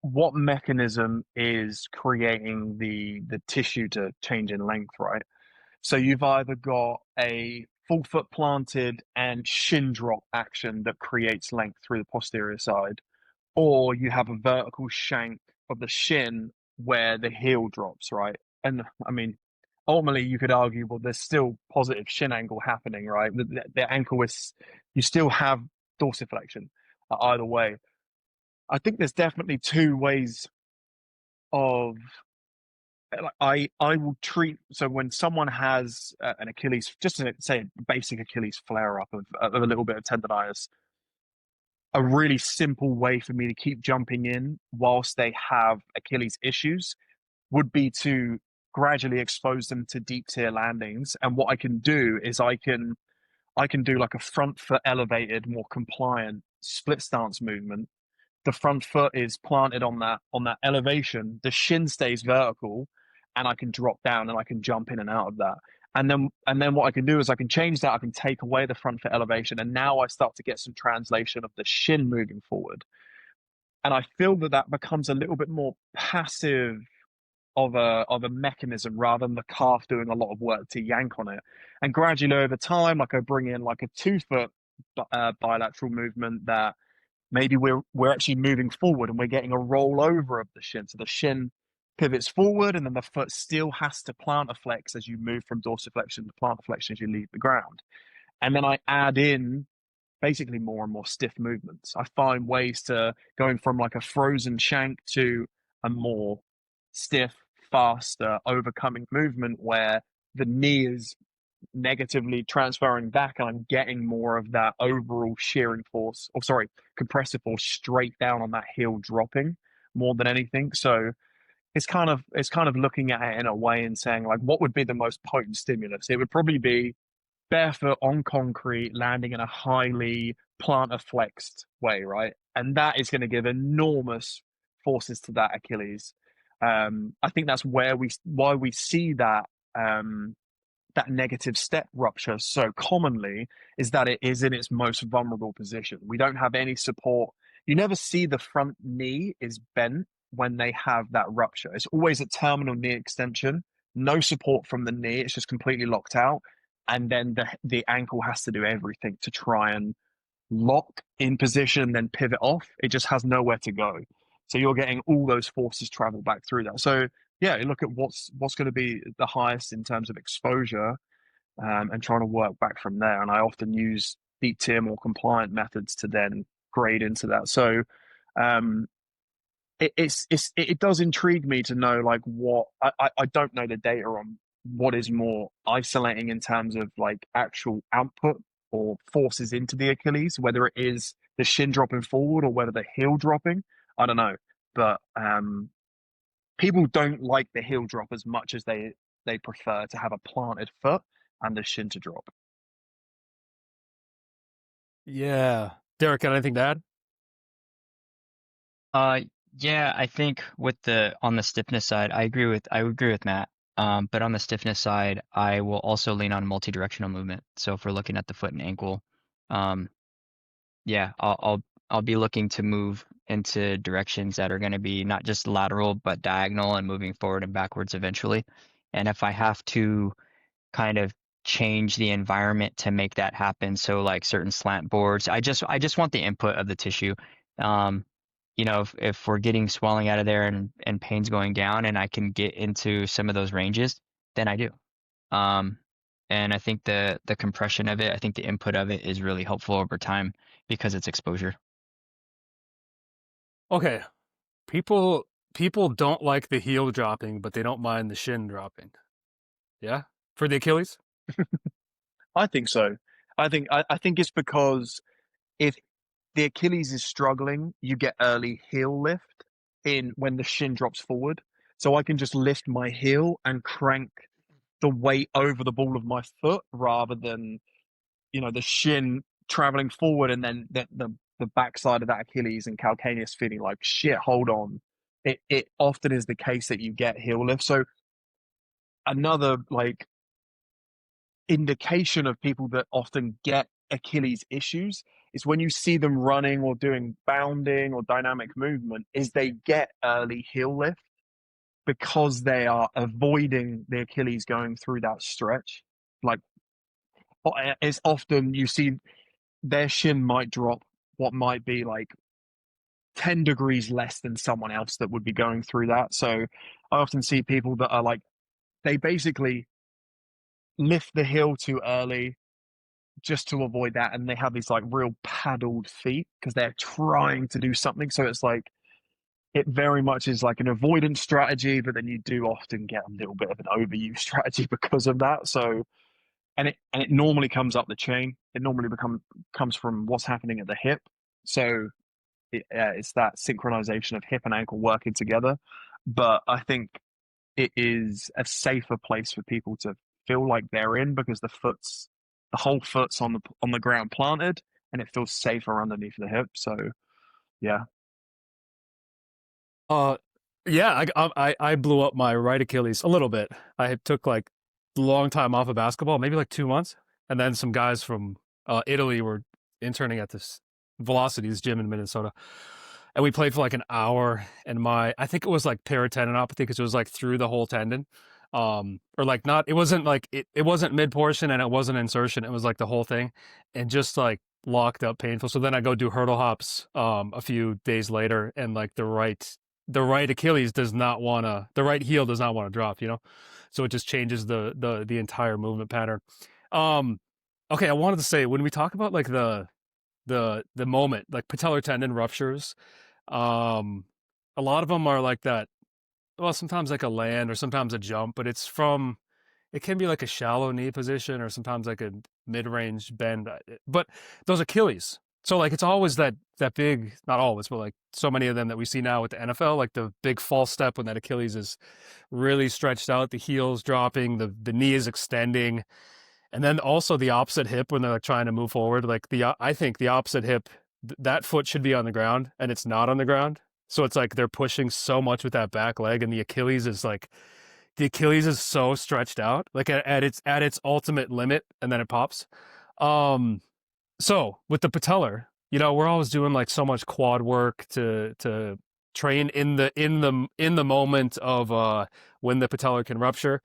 what mechanism is creating the tissue to change in length, right? So you've either got a full foot planted and shin drop action that creates length through the posterior side, or you have a vertical shank of the shin where the heel drops, right? And I mean, ultimately, you could argue, well, there's still positive shin angle happening, right? The ankle is, you still have dorsiflexion either way. I think there's definitely two ways of I will treat, so when someone has an Achilles, just to say a basic Achilles flare up of a little bit of tendonitis, a really simple way for me to keep jumping in whilst they have Achilles issues would be to gradually expose them to deep tier landings. And what I can do is I can do like a front foot elevated, more compliant split stance movement. The front foot is planted on that elevation. The shin stays vertical, and I can drop down and I can jump in and out of that. And then what I can do is I can change that. I can take away the front foot elevation, and now I start to get some translation of the shin moving forward. And I feel that becomes a little bit more passive of a mechanism rather than the calf doing a lot of work to yank on it. And gradually over time, like I bring in like a 2 foot bilateral movement that maybe we're actually moving forward and we're getting a rollover of the shin. So the shin pivots forward and then the foot still has to plantar flex as you move from dorsiflexion to plantar flexion as you leave the ground. And then I add in basically more and more stiff movements. I find ways to going from like a frozen shank to a more stiff, faster, overcoming movement where the knee is negatively transferring back and I'm getting more of that overall shearing force, or sorry, compressive force straight down on that heel dropping more than anything. So it's kind of looking at it in a way and saying like what would be the most potent stimulus? It would probably be barefoot on concrete, landing in a highly plantar flexed way, right? And that is going to give enormous forces to that Achilles. I think that's why we see that that negative step rupture so commonly is that it is in its most vulnerable position. We don't have any support. You never see the front knee is bent when they have that rupture. It's always a terminal knee extension, no support from the knee. It's just completely locked out. And then the ankle has to do everything to try and lock in position, then pivot off. It just has nowhere to go. So you're getting all those forces travel back through that. So yeah, you look at what's going to be the highest in terms of exposure, and trying to work back from there. And I often use deep tier, more compliant methods to then grade into that. So um, it does intrigue me to know like what I don't know the data on what is more isolating in terms of like actual output or forces into the Achilles, whether it is the shin dropping forward or whether the heel dropping. I don't know, but people don't like the heel drop as much as they prefer to have a planted foot and the shin to drop. Yeah. Derek, got anything to add? Yeah, I think on the stiffness side, I agree with Matt. But on the stiffness side, I will also lean on multi-directional movement. So if we're looking at the foot and ankle, yeah, I'll be looking to move into directions that are going to be not just lateral but diagonal and moving forward and backwards eventually. And if I have to kind of change the environment to make that happen, so like certain slant boards, I just want the input of the tissue. If we're getting swelling out of there and pain's going down and I can get into some of those ranges, then I do. And I think the compression of it, I think the input of it is really helpful over time because it's exposure. Okay. People don't like the heel dropping, but they don't mind the shin dropping. Yeah? For the Achilles? I think so. I think it's because if the Achilles is struggling, you get early heel lift in when the shin drops forward. So I can just lift my heel and crank the weight over the ball of my foot rather than, the shin traveling forward and then the backside of that Achilles and calcaneus feeling like shit, hold on. It often is the case that you get heel lift. So another like indication of people that often get Achilles issues is when you see them running or doing bounding or dynamic movement is they get early heel lift because they are avoiding the Achilles going through that stretch. Like it's often you see their shin might drop what might be like 10 degrees less than someone else that would be going through that. So I often see people that are like, they basically lift the heel too early just to avoid that. And they have these like real paddled feet because they're trying to do something. So it's like, it very much is like an avoidance strategy, but then you do often get a little bit of an overuse strategy because of that. So, and it normally comes up the chain. It normally comes from what's happening at the hip. So it's that synchronization of hip and ankle working together. But I think it is a safer place for people to feel like they're in because the whole foot's on the ground planted, and it feels safer underneath the hip. So yeah, Uh, yeah, I blew up my right Achilles a little bit. I took like a long time off of basketball, maybe like 2 months. And then some guys from Italy were interning at this Velocities gym in Minnesota. and we played for like an hour, and I think it was like paratendinopathy because it was like through the whole tendon. Or like not, it wasn't like it wasn't mid portion and it wasn't insertion, it was like the whole thing, and just like locked up painful. So then I go do hurdle hops a few days later, and like the right Achilles does not want to, the right heel does not want to drop, you know? So it just changes the entire movement pattern. Okay, I wanted to say, when we talk about like the moment, like patellar tendon ruptures, a lot of them are like that. Well, sometimes like a land or sometimes a jump, but it can be like a shallow knee position or sometimes like a mid-range bend. But those Achilles, so like it's always that big, not always, but like so many of them that we see now with the NFL, like the big false step when that Achilles is really stretched out, the heel's dropping, the knee is extending, and then also the opposite hip when they're like trying to move forward. Like I think the opposite hip, that foot should be on the ground and it's not on the ground. So it's like they're pushing so much with that back leg, and the Achilles is so stretched out, like at its ultimate limit, and then it pops. So with the patellar, you know, we're always doing like so much quad work to train in the moment of when the patellar can rupture.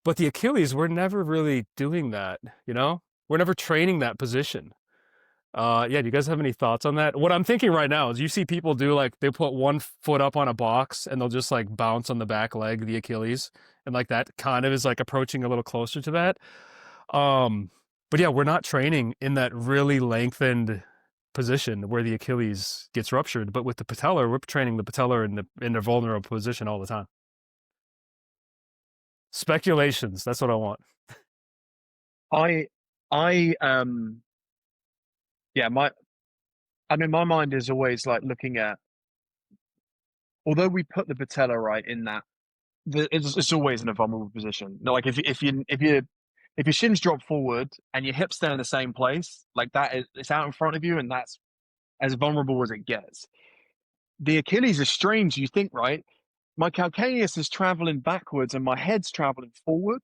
But the Achilles, we're never really doing that, you know? We're never training that position. Yeah, do you guys have any thoughts on that? What I'm thinking right now is you see people do like they put one foot up on a box and they'll just like bounce on the back leg, the Achilles, and like that kind of is like approaching a little closer to that. But yeah, we're not training in that really lengthened position where the Achilles gets ruptured. But with the patellar, we're training the patellar in the vulnerable position all the time. Speculations, that's what I want. I yeah, I mean, my mind is always like looking at, although we put the patella right in that, it's always in a vulnerable position. No, like if your shins drop forward and your hips stay in the same place, like that is, it's out in front of you, and that's as vulnerable as it gets. The Achilles is strange, you think, right? My calcaneus is traveling backwards and my head's traveling forward.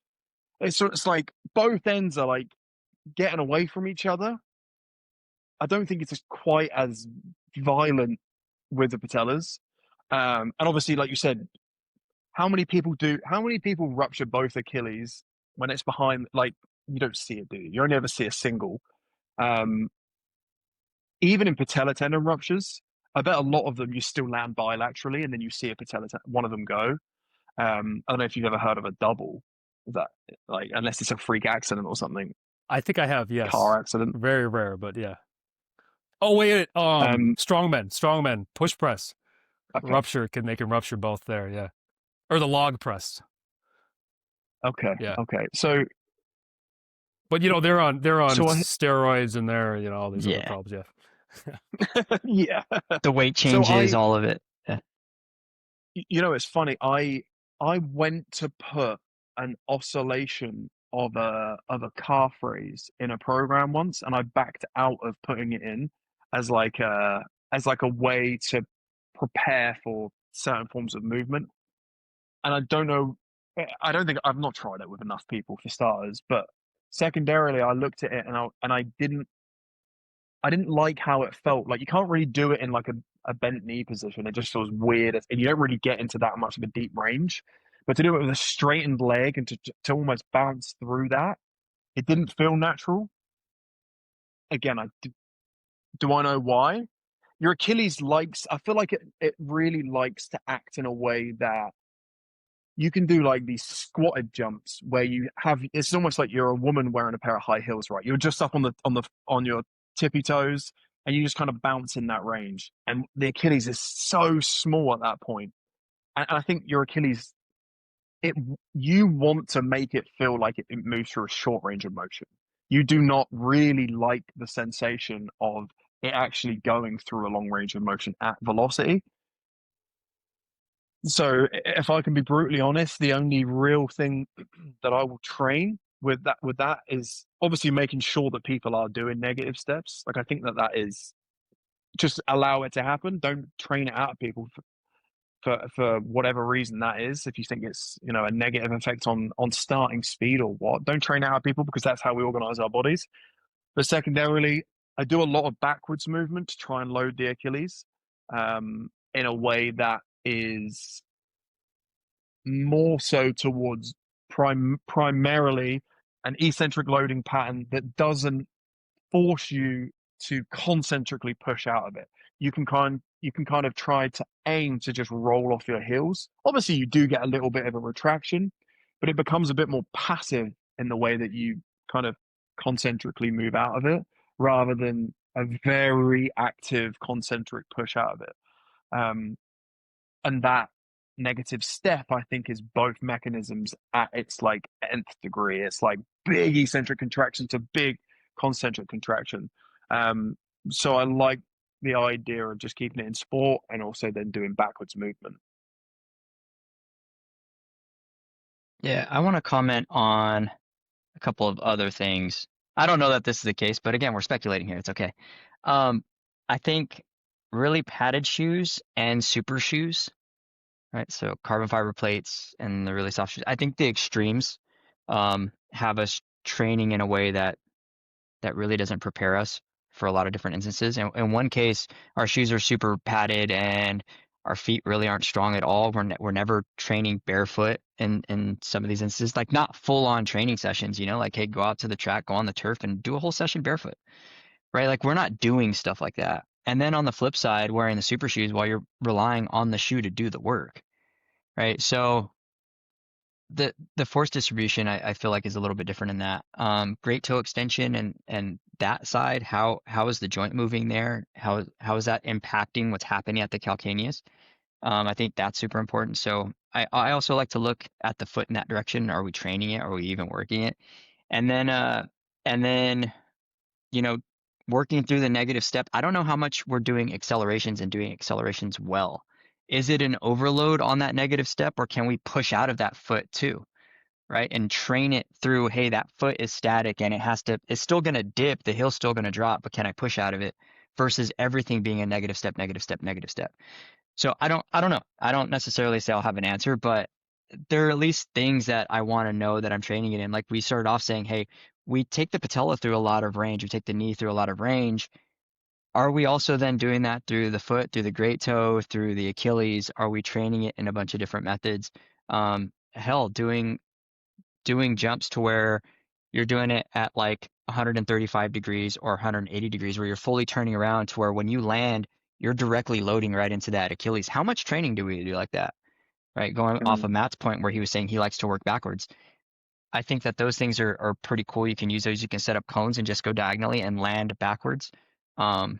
It's like both ends are like getting away from each other. I don't think it's quite as violent with the patellas. And obviously, like you said, how many people rupture both Achilles when it's behind? Like, you don't see it, do you? You only ever see a single. Um, Even in patella tendon ruptures, I bet a lot of them you still land bilaterally, and then you see one of them go. I don't know if you've ever heard of a double. That, like, unless it's a freak accident or something, I think I have, yes. car accident. Very rare, but yeah. Oh wait, strongmen, push press, Okay, rupture they can rupture both there, yeah, or the log press, okay, yeah. okay. So, But you know they're on so steroids and they're all these other Yeah. problems, yeah. yeah. The weight So changes, all of it. Yeah. You know, it's funny. I went to put an oscillation of a calf raise in a program once, and I backed out of putting it in as like a way to prepare for certain forms of movement. And I don't know, I don't think I've not tried it with enough people for starters, but secondarily, I looked at it and I didn't like how it felt. Like, you can't really do it in like a bent knee position. It just feels weird, and you don't really get into that much of a deep range. But to do it with a straightened leg and to almost bounce through that, it didn't feel natural. Again, do I know why? Your Achilles likes, I feel like it really likes to act in a way that you can do like these squatted jumps where you have, it's almost like you're a woman wearing a pair of high heels, right? You're just up on your tippy toes, and you just kind of bounce in that range. And the Achilles is so small at that point. And I think your Achilles, it you want to make it feel like it moves through a short range of motion. You do not really like the sensation of it actually going through a long range of motion at velocity. So if I can be brutally honest, the only real thing that I will train with that is obviously making sure that people are doing negative steps. Like, I think that is just allow it to happen. Don't train it out of people for whatever reason that is. If you think it's, you know, a negative effect on starting speed or what, don't train it out of people, because that's how we organize our bodies. But secondarily, I do a lot of backwards movement to try and load the Achilles. in a way that is more so towards primarily an eccentric loading pattern that doesn't force you to concentrically push out of it. You can kind of try to aim to just roll off your heels. Obviously, you do get a little bit of a retraction, but it becomes a bit more passive in the way that you kind of concentrically move out of it, rather than a very active concentric push out of it. And that negative step, I think, is both mechanisms at its like nth degree. It's like big eccentric contraction to big concentric contraction. So I like the idea of just keeping it in sport and also then doing backwards movement. Yeah, I want to comment on a couple of other things. I don't know that this is the case, but again, we're speculating here. It's okay. I think really padded shoes and super shoes, right? So carbon fiber plates and the really soft shoes. I think the extremes have us training in a way that really doesn't prepare us for a lot of different instances. And in one case, our shoes are super padded and our feet really aren't strong at all. We're never training barefoot in some of these instances, like not full on training sessions, you know, like, hey, go out to the track, go on the turf and do a whole session barefoot, right? Like we're not doing stuff like that. And then on the flip side, wearing the super shoes while you're relying on the shoe to do the work, right? So the force distribution I feel like is a little bit different in that. Great toe extension and that side, how is the joint moving there? How is that impacting what's happening at the calcaneus? I think that's super important. So I also like to look at the foot in that direction. Are we training it? Are we even working it? And then you know, working through the negative step. I don't know how much we're doing accelerations and doing accelerations well. Is it an overload on that negative step, or can we push out of that foot too? Right? And train it through, hey, that foot is static and it's still going to dip, the heel's still going to drop, but can I push out of it versus everything being a negative step, negative step, negative step. So I don't know. I don't necessarily say I'll have an answer, but there are at least things that I want to know that I'm training it in. Like we started off saying, hey, we take the patella through a lot of range, we take the knee through a lot of range. Are we also then doing that through the foot, through the great toe, through the Achilles? Are we training it in a bunch of different methods? Hell, doing jumps to where you're doing it at like 135 degrees or 180 degrees, where you're fully turning around to where when you land, you're directly loading right into that Achilles. How much training do we do like that? Right? Going off of Mm. Matt's point where he was saying he likes to work backwards. I think that those things are pretty cool. You can use those. You can set up cones and just go diagonally and land backwards. Um,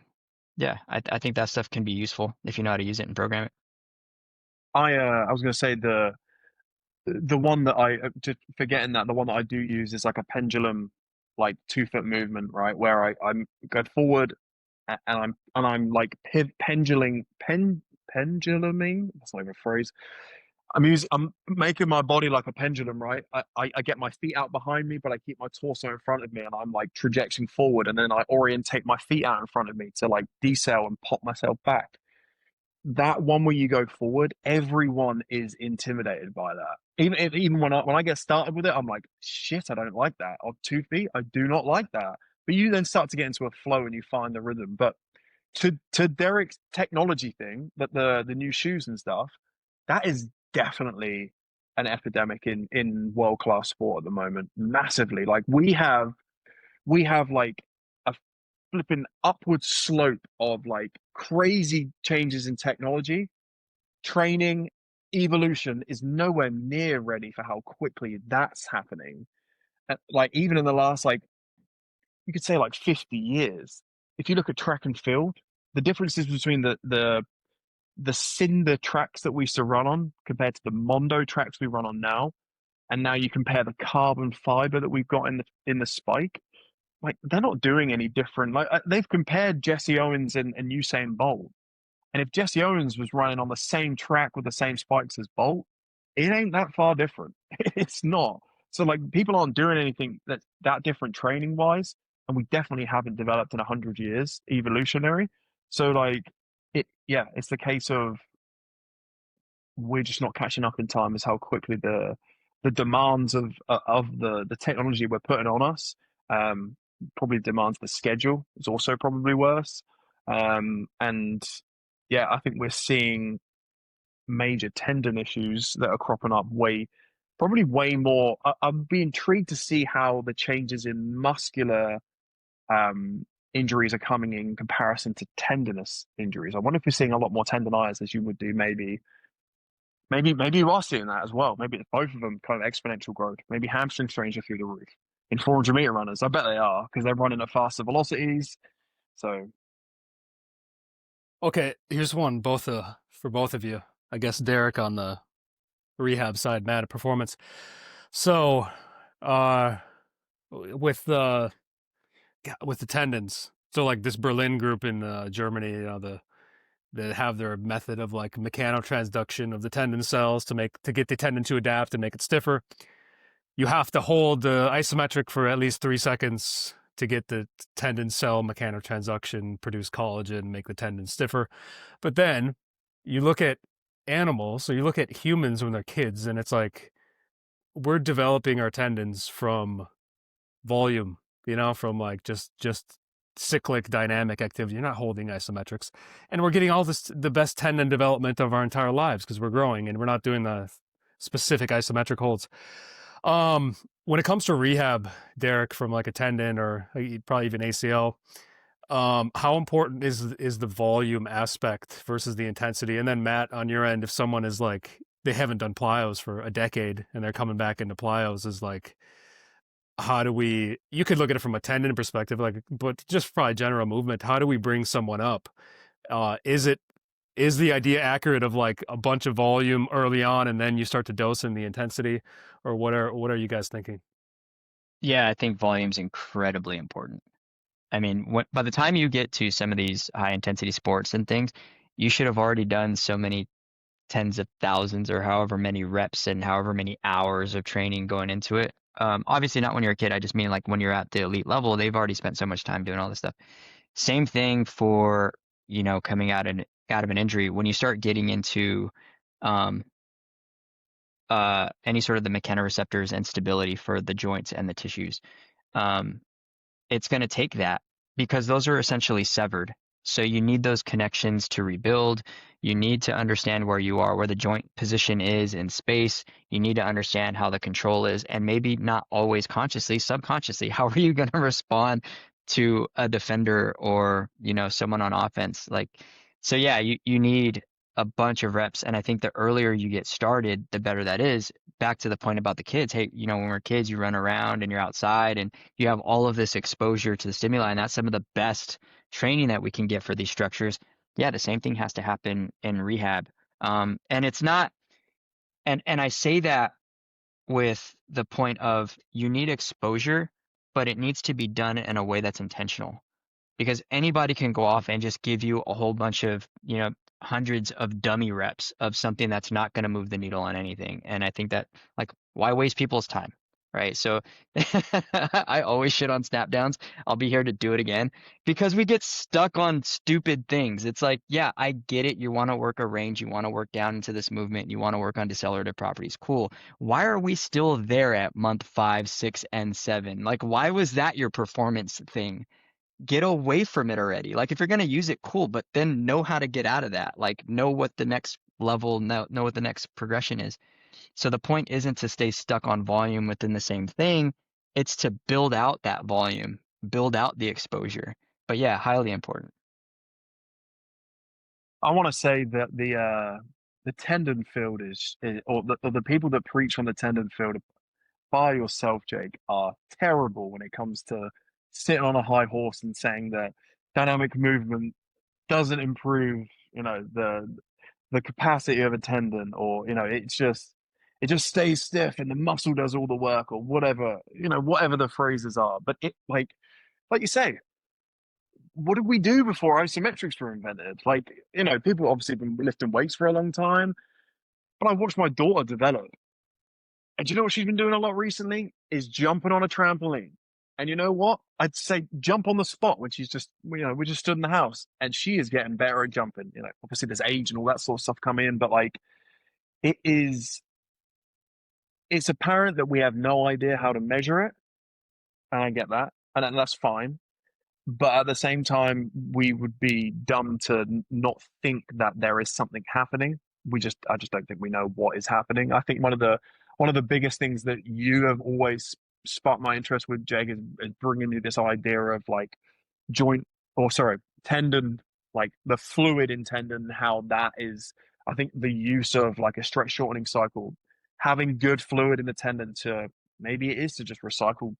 yeah, I think that stuff can be useful if you know how to use it and program it. I was going to say the one that just forgetting that the one that I do use is like a pendulum, like 2 foot movement, right? Where I'm go forward and I'm like penduluming. That's not even a phrase. I'm making my body like a pendulum, right? I get my feet out behind me, but I keep my torso in front of me, and I'm like trajecting forward, and then I orientate my feet out in front of me to like decel and pop myself back. That one where you go forward, everyone is intimidated by that. Even when I get started with it, I'm like, shit, I don't like that. On 2 feet, I do not like that. But you then start to get into a flow and you find the rhythm. But to Derek's technology thing, that the new shoes and stuff, that is definitely an epidemic in world class sport at the moment, massively. Like we have like a flipping upward slope of like crazy changes in technology. Training evolution is nowhere near ready for how quickly that's happening. Like even in the last like you could say like 50 years. If you look at track and field, the differences between the cinder tracks that we used to run on compared to the Mondo tracks we run on now, and now you compare the carbon fiber that we've got in the spike, like they're not doing any different. Like they've compared Jesse Owens and Usain Bolt, and if Jesse Owens was running on the same track with the same spikes as Bolt, it ain't that far different. It's not. So like people aren't doing anything that's that different training wise, and we definitely haven't developed in 100 years evolutionary. So like yeah, it's the case of we're just not catching up in time. Is how quickly the demands of the technology we're putting on us um, probably demands the schedule is also probably worse. And yeah, I think we're seeing major tendon issues that are cropping up probably way more. I'd be intrigued to see how the changes in muscular um, injuries are coming in comparison to tendinous injuries. I wonder if you're seeing a lot more tendonitis as you would do maybe you are seeing that as well. Maybe it's both of them kind of exponential growth. Maybe hamstring strains are through the roof in 400-meter runners. I bet they are because they're running at faster velocities. So Okay, here's one for both of you. I guess Derek on the rehab side, Matt at performance. So, uh, with the tendons. So like this Berlin group in Germany, they have their method of like mechanotransduction of the tendon cells to get the tendon to adapt and make it stiffer. You have to hold the isometric for at least 3 seconds to get the tendon cell mechanotransduction, produce collagen, make the tendon stiffer. But then you look at animals, so you look at humans when they're kids, and it's like we're developing our tendons from volume, from like just cyclic dynamic activity. You're not holding isometrics. And we're getting all the best tendon development of our entire lives because we're growing and we're not doing the specific isometric holds. When it comes to rehab, Derek, from like a tendon or probably even ACL, how important is the volume aspect versus the intensity? And then Matt, on your end, if someone is like they haven't done plyos for a decade and they're coming back into plyos, is like how do we, you could look at it from a tendon perspective, like, but just probably general movement, how do we bring someone up? Is the idea accurate of like a bunch of volume early on and then you start to dose in the intensity, or what are you guys thinking? Yeah, I think volume's incredibly important. I mean, by the time you get to some of these high intensity sports and things, you should have already done so many tens of thousands or however many reps and however many hours of training going into it. Obviously not when you're a kid. I just mean like when you're at the elite level, they've already spent so much time doing all this stuff. Same thing for, coming out of an injury. When you start getting into um, any sort of the mechanoreceptors and stability for the joints and the tissues, um, it's going to take that because those are essentially severed. So you need those connections to rebuild. You need to understand where you are, where the joint position is in space. You need to understand how the control is, and maybe not always consciously, subconsciously. How are you going to respond to a defender or, someone on offense? So yeah, you need a bunch of reps. And I think the earlier you get started, the better that is. Back to the point about the kids. Hey, when we're kids, you run around and you're outside and you have all of this exposure to the stimuli, and that's some of the best training that we can get for these structures. Yeah, the same thing has to happen in rehab. And it's not, and I say that with the point of you need exposure, but it needs to be done in a way that's intentional because anybody can go off and just give you a whole bunch of, hundreds of dummy reps of something that's not going to move the needle on anything. And I think that, like, why waste people's time? Right. So I always shit on snap downs. I'll be here to do it again because we get stuck on stupid things. It's like, yeah, I get it. You want to work a range. You want to work down into this movement. You want to work on decelerative properties. Cool. Why are we still there at month 5, 6, and 7? Like, why was that your performance thing? Get away from it already. Like if you're going to use it, cool, but then know how to get out of that. Like know what the next level, know what the next progression is. So the point isn't to stay stuck on volume within the same thing. It's to build out that volume, build out the exposure. But yeah, highly important. I want to say that the tendon field or the people that preach on the tendon field by yourself, Jake, are terrible when it comes to sitting on a high horse and saying that dynamic movement doesn't improve, the capacity of a tendon, or it just stays stiff and the muscle does all the work, or whatever, whatever the phrases are. But it like you say, what did we do before isometrics were invented? Like, people obviously have been lifting weights for a long time, but I watched my daughter develop. And do you know what she's been doing a lot recently? Is jumping on a trampoline. And you know what? I'd say jump on the spot when she's just, we just stood in the house, and she is getting better at jumping. Obviously there's age and all that sort of stuff come in, but like it is, it's apparent that we have no idea how to measure it. And I get that. And that's fine. but at the same time, we would be dumb to not think that there is something happening. I just don't think we know what is happening. I think one of the biggest things that you have always sparked my interest with, Jake, is bringing me this idea of like joint, or sorry, tendon, like the fluid in tendon, how that is. I think the use of like a stretch shortening cycle, having good fluid in the tendon to maybe it is to just recycle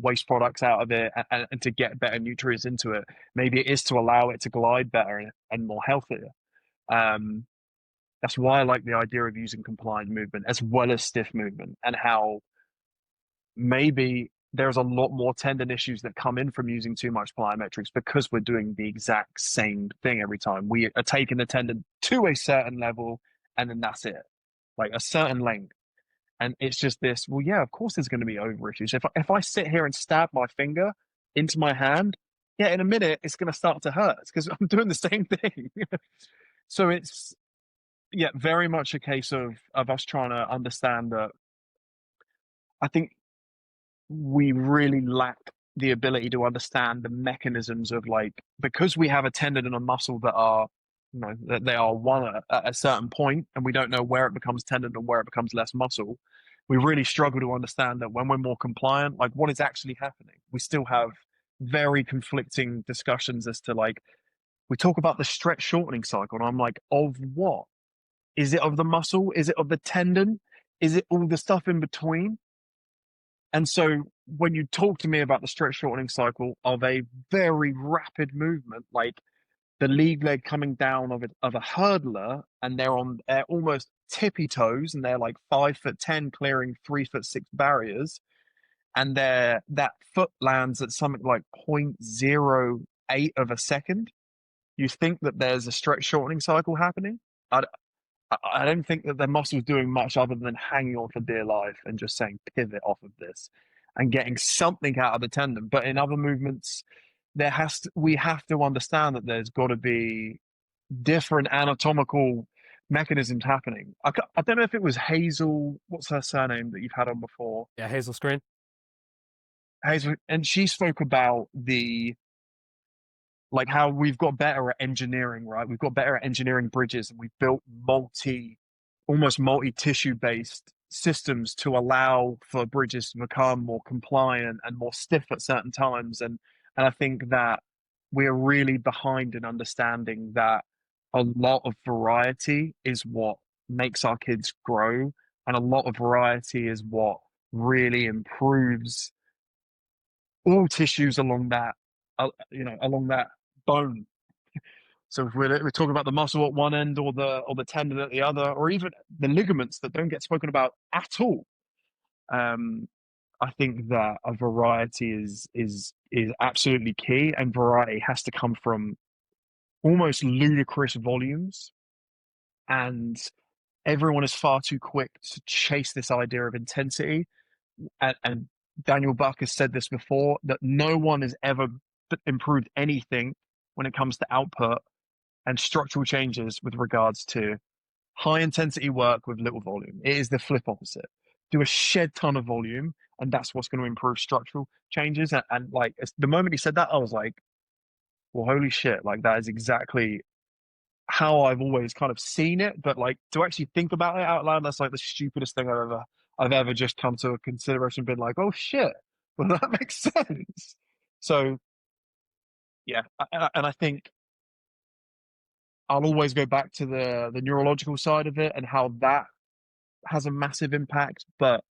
waste products out of it and to get better nutrients into it. Maybe it is to allow it to glide better and more healthier. Um, that's why I like the idea of using compliant movement as well as stiff movement, and how maybe there's a lot more tendon issues that come in from using too much plyometrics because we're doing the exact same thing every time. We are taking the tendon to a certain level and then that's it, like a certain length. And it's just this, well, yeah, of course there's going to be over issues. If I sit here and stab my finger into my hand, yeah, in a minute it's going to start to hurt because I'm doing the same thing. So it's, yeah, very much a case of us trying to understand that. I think we really lack the ability to understand the mechanisms of, like, because we have a tendon and a muscle that are, you know, that they are one at a certain point, and we don't know where it becomes tendon and where it becomes less muscle. We really struggle to understand that when we're more compliant, like what is actually happening. We still have very conflicting discussions as to, like, we talk about the stretch shortening cycle, and I'm like, of what? Is it of the muscle? Is it of the tendon? Is it all the stuff in between? And so when you talk to me about the stretch shortening cycle of a very rapid movement, like the lead leg coming down of a hurdler, and they're almost tippy toes, and they're like 5'10" clearing 3'6" barriers, and that foot lands at something like 0.08 of a second, you think that there's a stretch shortening cycle happening. I, I don't think that their muscle's doing much other than hanging on for dear life and just saying pivot off of this and getting something out of the tendon. But in other movements, we have to understand that there's got to be different anatomical mechanisms happening. I don't know if it was Hazel, what's her surname that you've had on before? Yeah, Hazel Screen. Hazel, and she spoke about like how we've got better at engineering, right? We've got better at engineering bridges, and we've built almost multi-tissue based systems to allow for bridges to become more compliant and more stiff at certain times. And I think that we're really behind in understanding that a lot of variety is what makes our kids grow, and a lot of variety is what really improves all tissues along that, along that bone. So if we're talking about the muscle at one end, or the tendon at the other, or even the ligaments that don't get spoken about at all, um, I think that a variety is absolutely key, and variety has to come from almost ludicrous volumes. And everyone is far too quick to chase this idea of intensity. And Daniel Buck has said this before, that no one has ever improved anything when it comes to output and structural changes with regards to high intensity work with little volume. It is the flip opposite. Do a shed ton of volume, and that's what's going to improve structural changes. And like the moment he said that, I was like, well, holy shit, like that is exactly how I've always kind of seen it. But like to actually think about it out loud, that's like the stupidest thing I've ever just come to a consideration, been like, oh shit, well that makes sense. So yeah, and I think I'll always go back to the neurological side of it and how that has a massive impact. But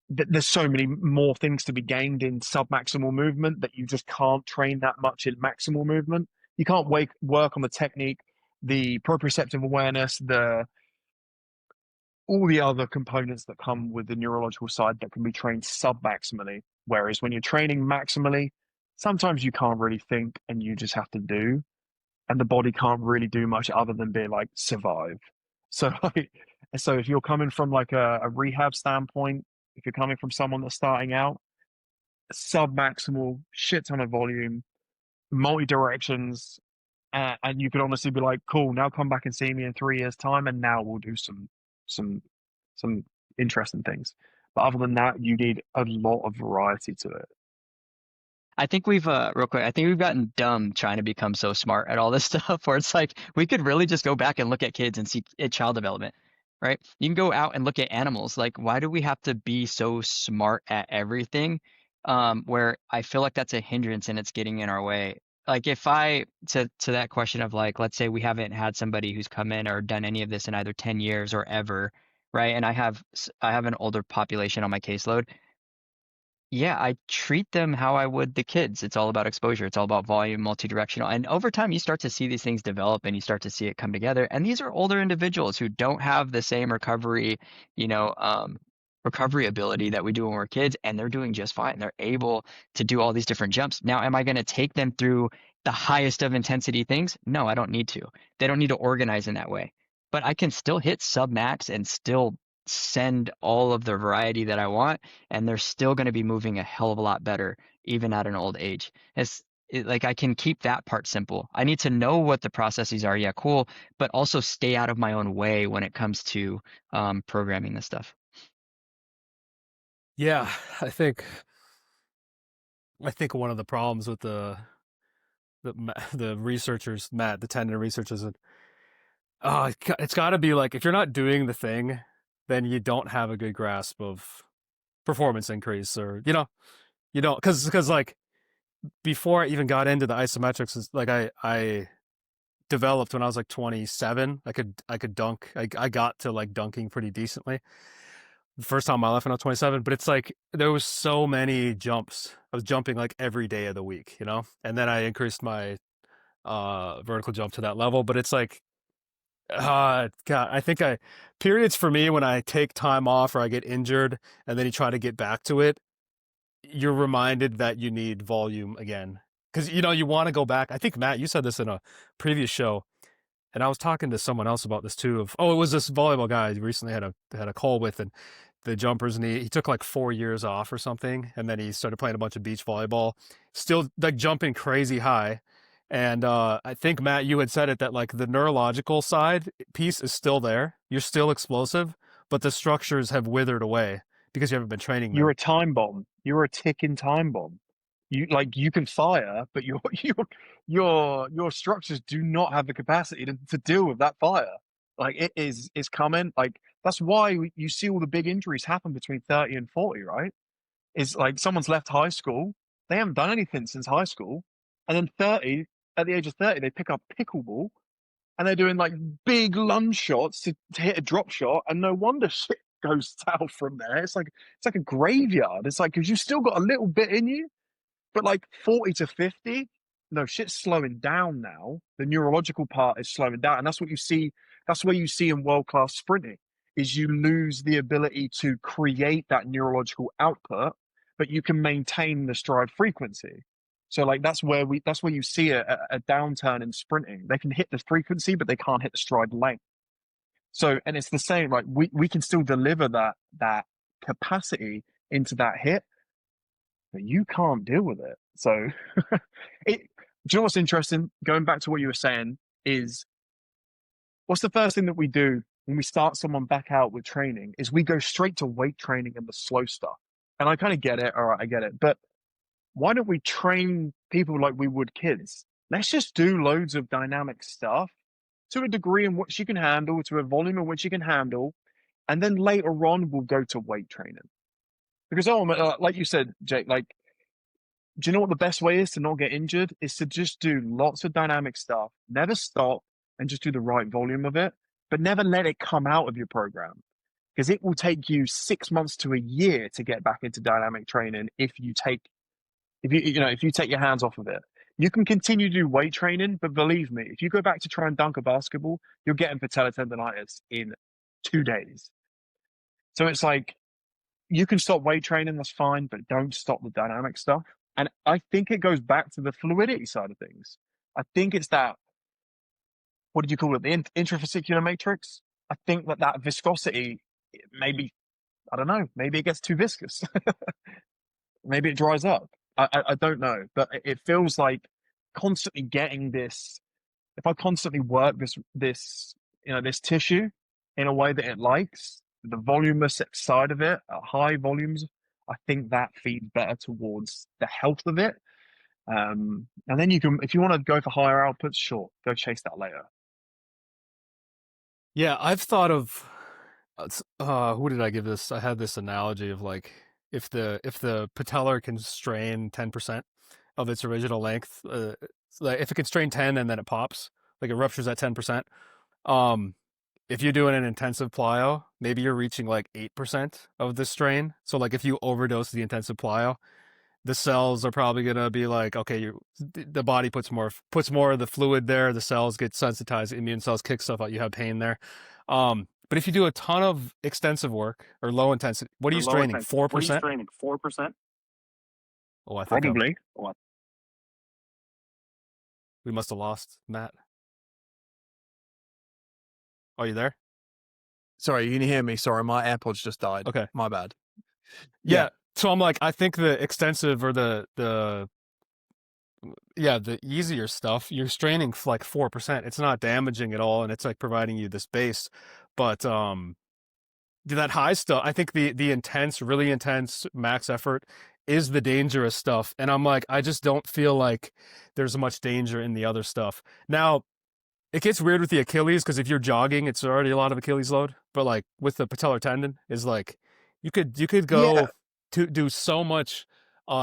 there's so many more things to be gained in submaximal movement that you just can't train that much in maximal movement. You can't work on the technique, the proprioceptive awareness, all the other components that come with the neurological side that can be trained submaximally. Whereas when you're training maximally, sometimes you can't really think and you just have to do, and the body can't really do much other than be like survive. So like, so if you're coming from like a rehab standpoint, if you're coming from someone that's starting out, submaximal, shit ton of volume, multi directions, and you could honestly be like, cool, now come back and see me in 3 years' time, and now we'll do some some interesting things. But other than that, you need a lot of variety to it. I think we've real quick, I think we've gotten dumb trying to become so smart at all this stuff where it's like we could really just go back and look at kids and see child development, right? You can go out and look at animals. Like, why do we have to be so smart at everything? Where I feel like that's a hindrance and it's getting in our way. Like if I to that question of like, let's say we haven't had somebody who's come in or done any of this in either 10 years or ever, right? And I have an older population on my caseload. Yeah, I treat them how I would the kids. It's all about exposure. It's all about volume, multi-directional. And over time, you start to see these things develop and you start to see it come together. And these are older individuals who don't have the same recovery, you know, recovery ability that we do when we're kids, and they're doing just fine. They're able to do all these different jumps. Now, am I going to take them through the highest of intensity things? No, I don't need to. They don't need to organize in that way. But I can still hit sub max and still send all of the variety that I want, and they're still going to be moving a hell of a lot better, even at an old age. Like I can keep that part simple. I need to know what the processes are. Yeah, cool. But also stay out of my own way when it comes to programming this stuff. Yeah, I think one of the problems with the researchers, Matt, the tendon researchers, it's got to be like if you're not doing the thing, then you don't have a good grasp of performance increase, or you don't, because like before I even got into the isometrics, like I developed when I was like 27. I could dunk. I got to like dunking pretty decently the first time in my life when I was 27. But it's like there was so many jumps. I was jumping like every day of the week, and then I increased my vertical jump to that level. But it's like God, I think periods for me when I take time off or I get injured and then you try to get back to it, you're reminded that you need volume again. Because, you want to go back. I think, Matt, you said this in a previous show, and I was talking to someone else about this too. It was this volleyball guy I recently had a call with, and the jumpers, and he took like 4 years off or something, and then he started playing a bunch of beach volleyball, still like jumping crazy high. And I think, Matt, you had said it, that like the neurological side piece is still there. You're still explosive, but the structures have withered away because you haven't been training them. You're a time bomb. You're a ticking time bomb. You can fire, but your structures do not have the capacity to deal with that fire. Like it's coming. Like that's why you see all the big injuries happen between 30 and 40, right? Is like someone's left high school, they haven't done anything since high school, and then 30, at the age of 30, they pick up pickleball and they're doing like big lunge shots to hit a drop shot, and no wonder shit goes south from there. It's like a graveyard. It's like because you've still got a little bit in you, but like 40 to 50, no, shit's slowing down now. The neurological part is slowing down. And that's what you see. That's where you see in world-class sprinting is you lose the ability to create that neurological output, but you can maintain the stride frequency. So like that's where you see a downturn in sprinting. They can hit the frequency, but they can't hit the stride length. So, and it's the same, like we can still deliver that capacity into that hit, but you can't deal with it. So, do you know what's interesting? Going back to what you were saying is, what's the first thing that we do when we start someone back out with training is we go straight to weight training and the slow stuff. And I kind of get it. All right, I get it. But why don't we train people like we would kids? Let's just do loads of dynamic stuff to a degree in which you can handle, to a volume in which you can handle. And then later on, we'll go to weight training. Because, like you said, Jake, like, do you know what the best way is to not get injured? Is to just do lots of dynamic stuff, never stop, and just do the right volume of it, but never let it come out of your program. Because it will take you 6 months to a year to get back into dynamic training if you take your hands off of it. You can continue to do weight training, but believe me, if you go back to try and dunk a basketball, you're getting patellar tendonitis in 2 days. So it's like, you can stop weight training, that's fine, but don't stop the dynamic stuff. And I think it goes back to the fluidity side of things. I think it's that, what did you call it? The intrafascicular matrix. I think that viscosity, maybe, I don't know, maybe it gets too viscous. Maybe it dries up. I don't know, but it feels like constantly getting this. If I constantly work this tissue in a way that it likes, the voluminous side of it at high volumes, I think that feeds better towards the health of it. And then you can, if you want to go for higher outputs, sure, go chase that later. Yeah, I've thought of who did I give this? I had this analogy of like if the patellar can strain 10% of its original length, like if it can strain 10 and then it pops, like it ruptures at 10%. Um, if you're doing an intensive plyo, maybe you're reaching like 8% of the strain. So like if you overdose the intensive plyo, the cells are probably gonna be like, okay, the body puts more of the fluid there. The cells get sensitized, immune cells kick stuff out. You have pain there. But if you do a ton of extensive work or low intensity, what are you straining? 4%? 4%? Oh, I think Probably. we must have lost Matt. Are you there? Sorry, you can hear me. Sorry, my AirPods just died. Okay. My bad. Yeah. So I'm like, I think the extensive or the easier stuff, you're straining like 4%. It's not damaging at all, and it's like providing you this base. But that high stuff, I think the intense, really intense max effort is the dangerous stuff. And I'm like, I just don't feel like there's much danger in the other stuff. Now, it gets weird with the Achilles because if you're jogging, it's already a lot of Achilles load. But like with the patellar tendon, is like you could go to do so much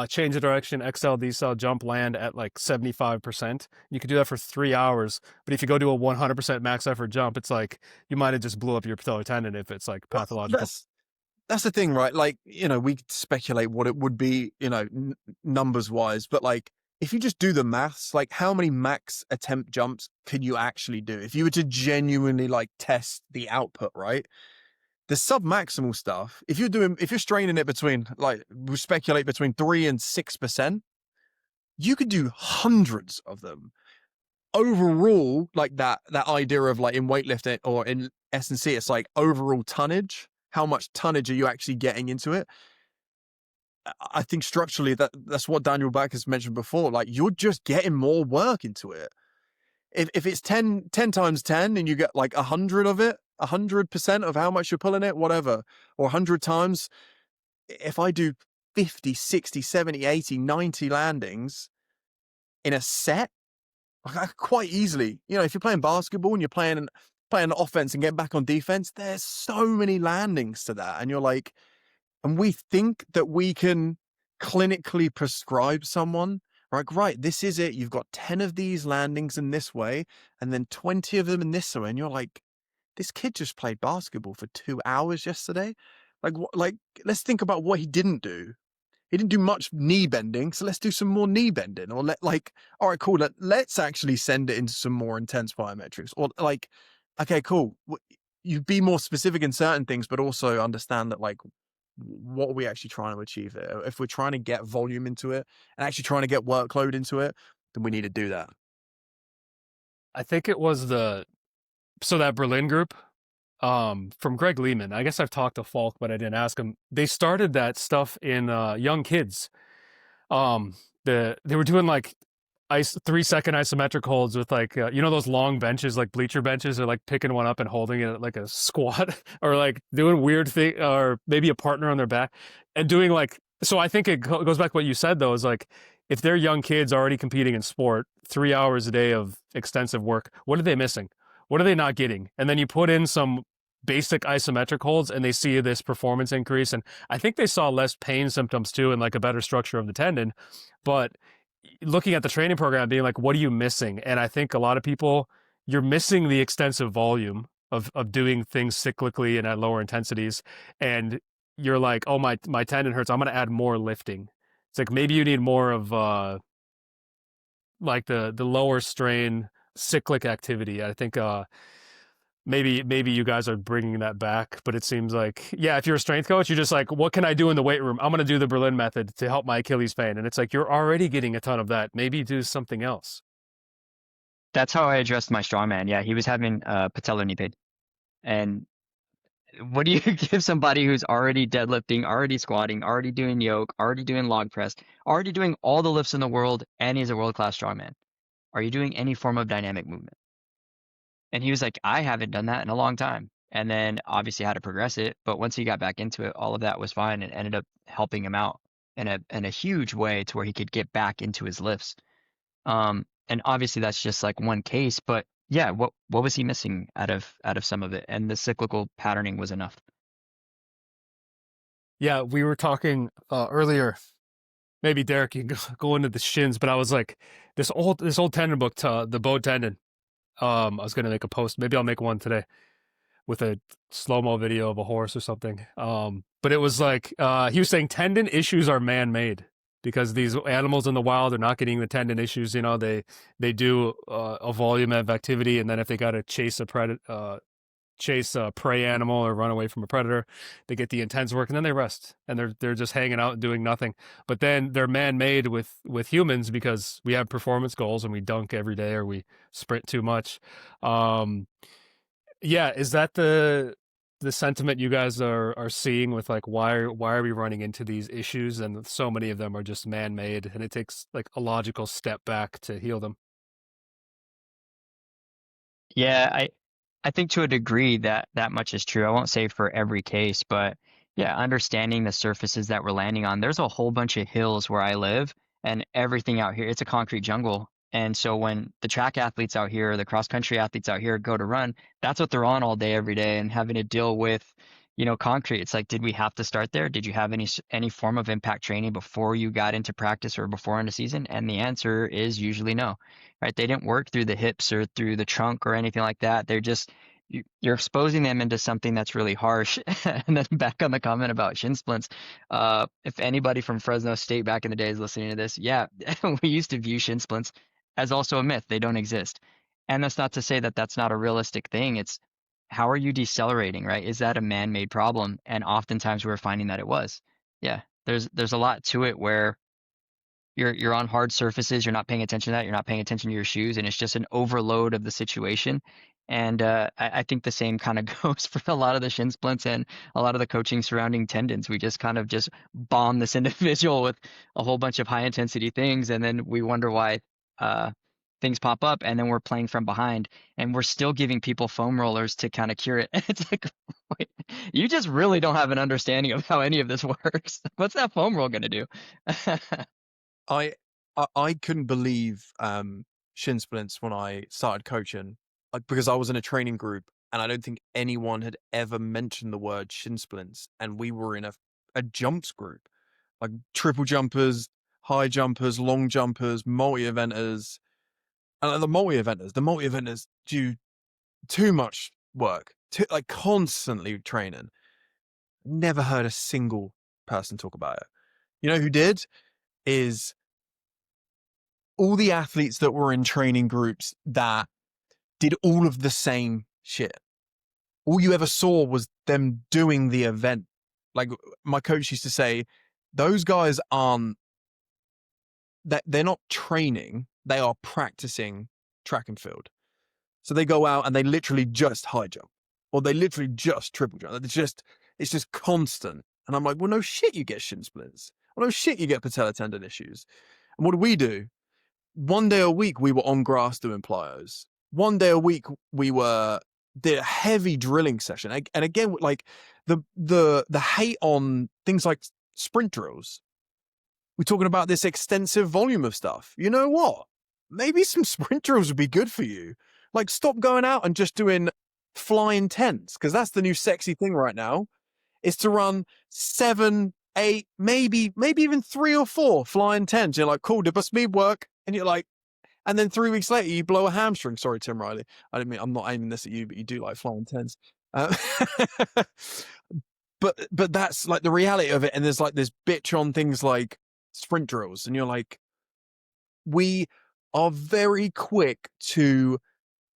change of direction, XL, decel, jump, land at like 75%. You could do that for 3 hours. But if you go do a 100% max effort jump, it's like you might have just blew up your patellar tendon if it's like pathological. That's the thing, right? Like, we speculate what it would be, numbers wise, but like, if you just do the maths, like how many max attempt jumps could you actually do? If you were to genuinely like test the output, right? The sub-maximal stuff, if you're straining it between, like, we speculate between 3 and 6%, you could do hundreds of them. Overall, like that idea of like in weightlifting or in S&C, it's like overall tonnage. How much tonnage are you actually getting into it? I think structurally that's what Daniel Back has mentioned before. Like you're just getting more work into it. If it's 10 times 10 and you get like 100 of it, 100% of how much you're pulling it, whatever, or 100 times, if I do 50, 60, 70, 80, 90 landings in a set, I quite easily, if you're playing basketball and you're playing offense and getting back on defense, there's so many landings to that. And you're like, and we think that we can clinically prescribe someone, right, this is it. You've got 10 of these landings in this way, and then 20 of them in this way. And you're like, this kid just played basketball for 2 hours yesterday. Like, let's think about what he didn't do. He didn't do much knee bending, so let's do some more knee bending. Or all right, cool. Let's actually send it into some more intense plyometrics. Or like, okay, cool. You be more specific in certain things, but also understand that like, what are we actually trying to achieve here? If we're trying to get volume into it and actually trying to get workload into it, then we need to do that. I think it was that Berlin group from Greg Lehman. I guess I've talked to Falk, but I didn't ask him. They started that stuff in young kids. They were doing like 3-second isometric holds with like those long benches, like bleacher benches, or like picking one up and holding it like a squat, or like doing weird thing, or maybe a partner on their back and doing like. So I think it goes back to what you said though, is like if they're young kids already competing in sport, 3 hours a day of extensive work, what are they missing? What are they not getting? And then you put in some basic isometric holds and they see this performance increase. And I think they saw less pain symptoms too, and like a better structure of the tendon. But looking at the training program, being like, what are you missing? And I think a lot of people, you're missing the extensive volume of doing things cyclically and at lower intensities. And you're like, oh, my tendon hurts, I'm going to add more lifting. It's like, maybe you need more of like the lower strain cyclic activity. I think maybe you guys are bringing that back, but it seems like, yeah, if you're a strength coach, you're just like, what can I do in the weight room? I'm going to do the Berlin method to help my Achilles pain. And it's like, you're already getting a ton of that. Maybe do something else. That's how I addressed my strongman. Yeah, he was having patellar knee pain. And what do you give somebody who's already deadlifting, already squatting, already doing yoke, already doing log press, already doing all the lifts in the world, and he's a world-class strongman? Are you doing any form of dynamic movement? And he was like, I haven't done that in a long time. And then obviously had to progress it. But once he got back into it, all of that was fine and ended up helping him out. in a huge way to where he could get back into his lifts. And obviously that's just like one case, but yeah, what was he missing out of some of it? And the cyclical patterning was enough. Yeah, we were talking earlier. Maybe Derek, you can go into the shins, but I was like, this old tendon book, the bowed tendon. I was gonna make a post. Maybe I'll make one today with a slow-mo video of a horse or something. But it was like he was saying tendon issues are man-made because these animals in the wild are not getting the tendon issues. You know, they do a volume of activity, and then if they got to chase a prey animal or run away from a predator, they get the intense work and then they rest and they're just hanging out and doing nothing. But then they're man-made with humans because we have performance goals and we dunk every day or we sprint too much. Yeah, is that the sentiment you guys are seeing with like why are we running into these issues and so many of them are just man-made and it takes like a logical step back to heal them? Yeah, I think to a degree that much is true. I won't say for every case, but yeah, understanding the surfaces that we're landing on. There's a whole bunch of hills where I live, and everything out here, it's a concrete jungle. And so when the track athletes out here, the cross country athletes out here go to run, that's what they're on all day, every day, and having to deal with, concrete. It's like, did we have to start there? Did you have any form of impact training before you got into practice or before into season? And the answer is usually no, right? They didn't work through the hips or through the trunk or anything like that. They're just you're exposing them into something that's really harsh. And then back on the comment about shin splints, if anybody from Fresno State back in the day is listening to this, yeah, we used to view shin splints as also a myth. They don't exist. And that's not to say that that's not a realistic thing. It's how are you decelerating, right? Is that a man-made problem? And oftentimes we're finding that it was. Yeah, there's a lot to it where you're on hard surfaces, you're not paying attention to that, you're not paying attention to your shoes, and it's just an overload of the situation. And I think the same kind of goes for a lot of the shin splints and a lot of the coaching surrounding tendons. We just kind of just bomb this individual with a whole bunch of high intensity things, and then we wonder why things pop up, and then we're playing from behind, and we're still giving people foam rollers to kind of cure it. It's like, wait, you just really don't have an understanding of how any of this works. What's that foam roll going to do? I couldn't believe shin splints when I started coaching, like because I was in a training group and I don't think anyone had ever mentioned the word shin splints, and we were in a jumps group, like triple jumpers, high jumpers, long jumpers, multi-eventers, and the multi-eventers do too much work, like constantly training. Never heard a single person talk about it. You know who did? Is all the athletes that were in training groups that did all of the same shit. All you ever saw was them doing the event. Like my coach used to say, those guys aren't, that they're not training, they are practicing track and field. So they go out and they literally just high jump, or they literally just triple jump. It's just constant. And I'm like, well, no shit, you get shin splints. Well, no shit, you get patella tendon issues. And what do? One day a week we were on grass doing plyos. One day a week we did a heavy drilling session. And again, like the hate on things like sprint drills. We're talking about this extensive volume of stuff. You know what? Maybe some sprint drills would be good for you. Like stop going out and just doing flying tens, because that's the new sexy thing right now. Is to run 7, 8, maybe even 3 or 4 flying tens. You're like, cool, did my speed work? And you're like, and then 3 weeks later, you blow a hamstring. Sorry, Tim Riley. I'm not aiming this at you, but you do like flying tens. But that's like the reality of it. And there's like this bitch on things like sprint drills. And you're like, we are very quick to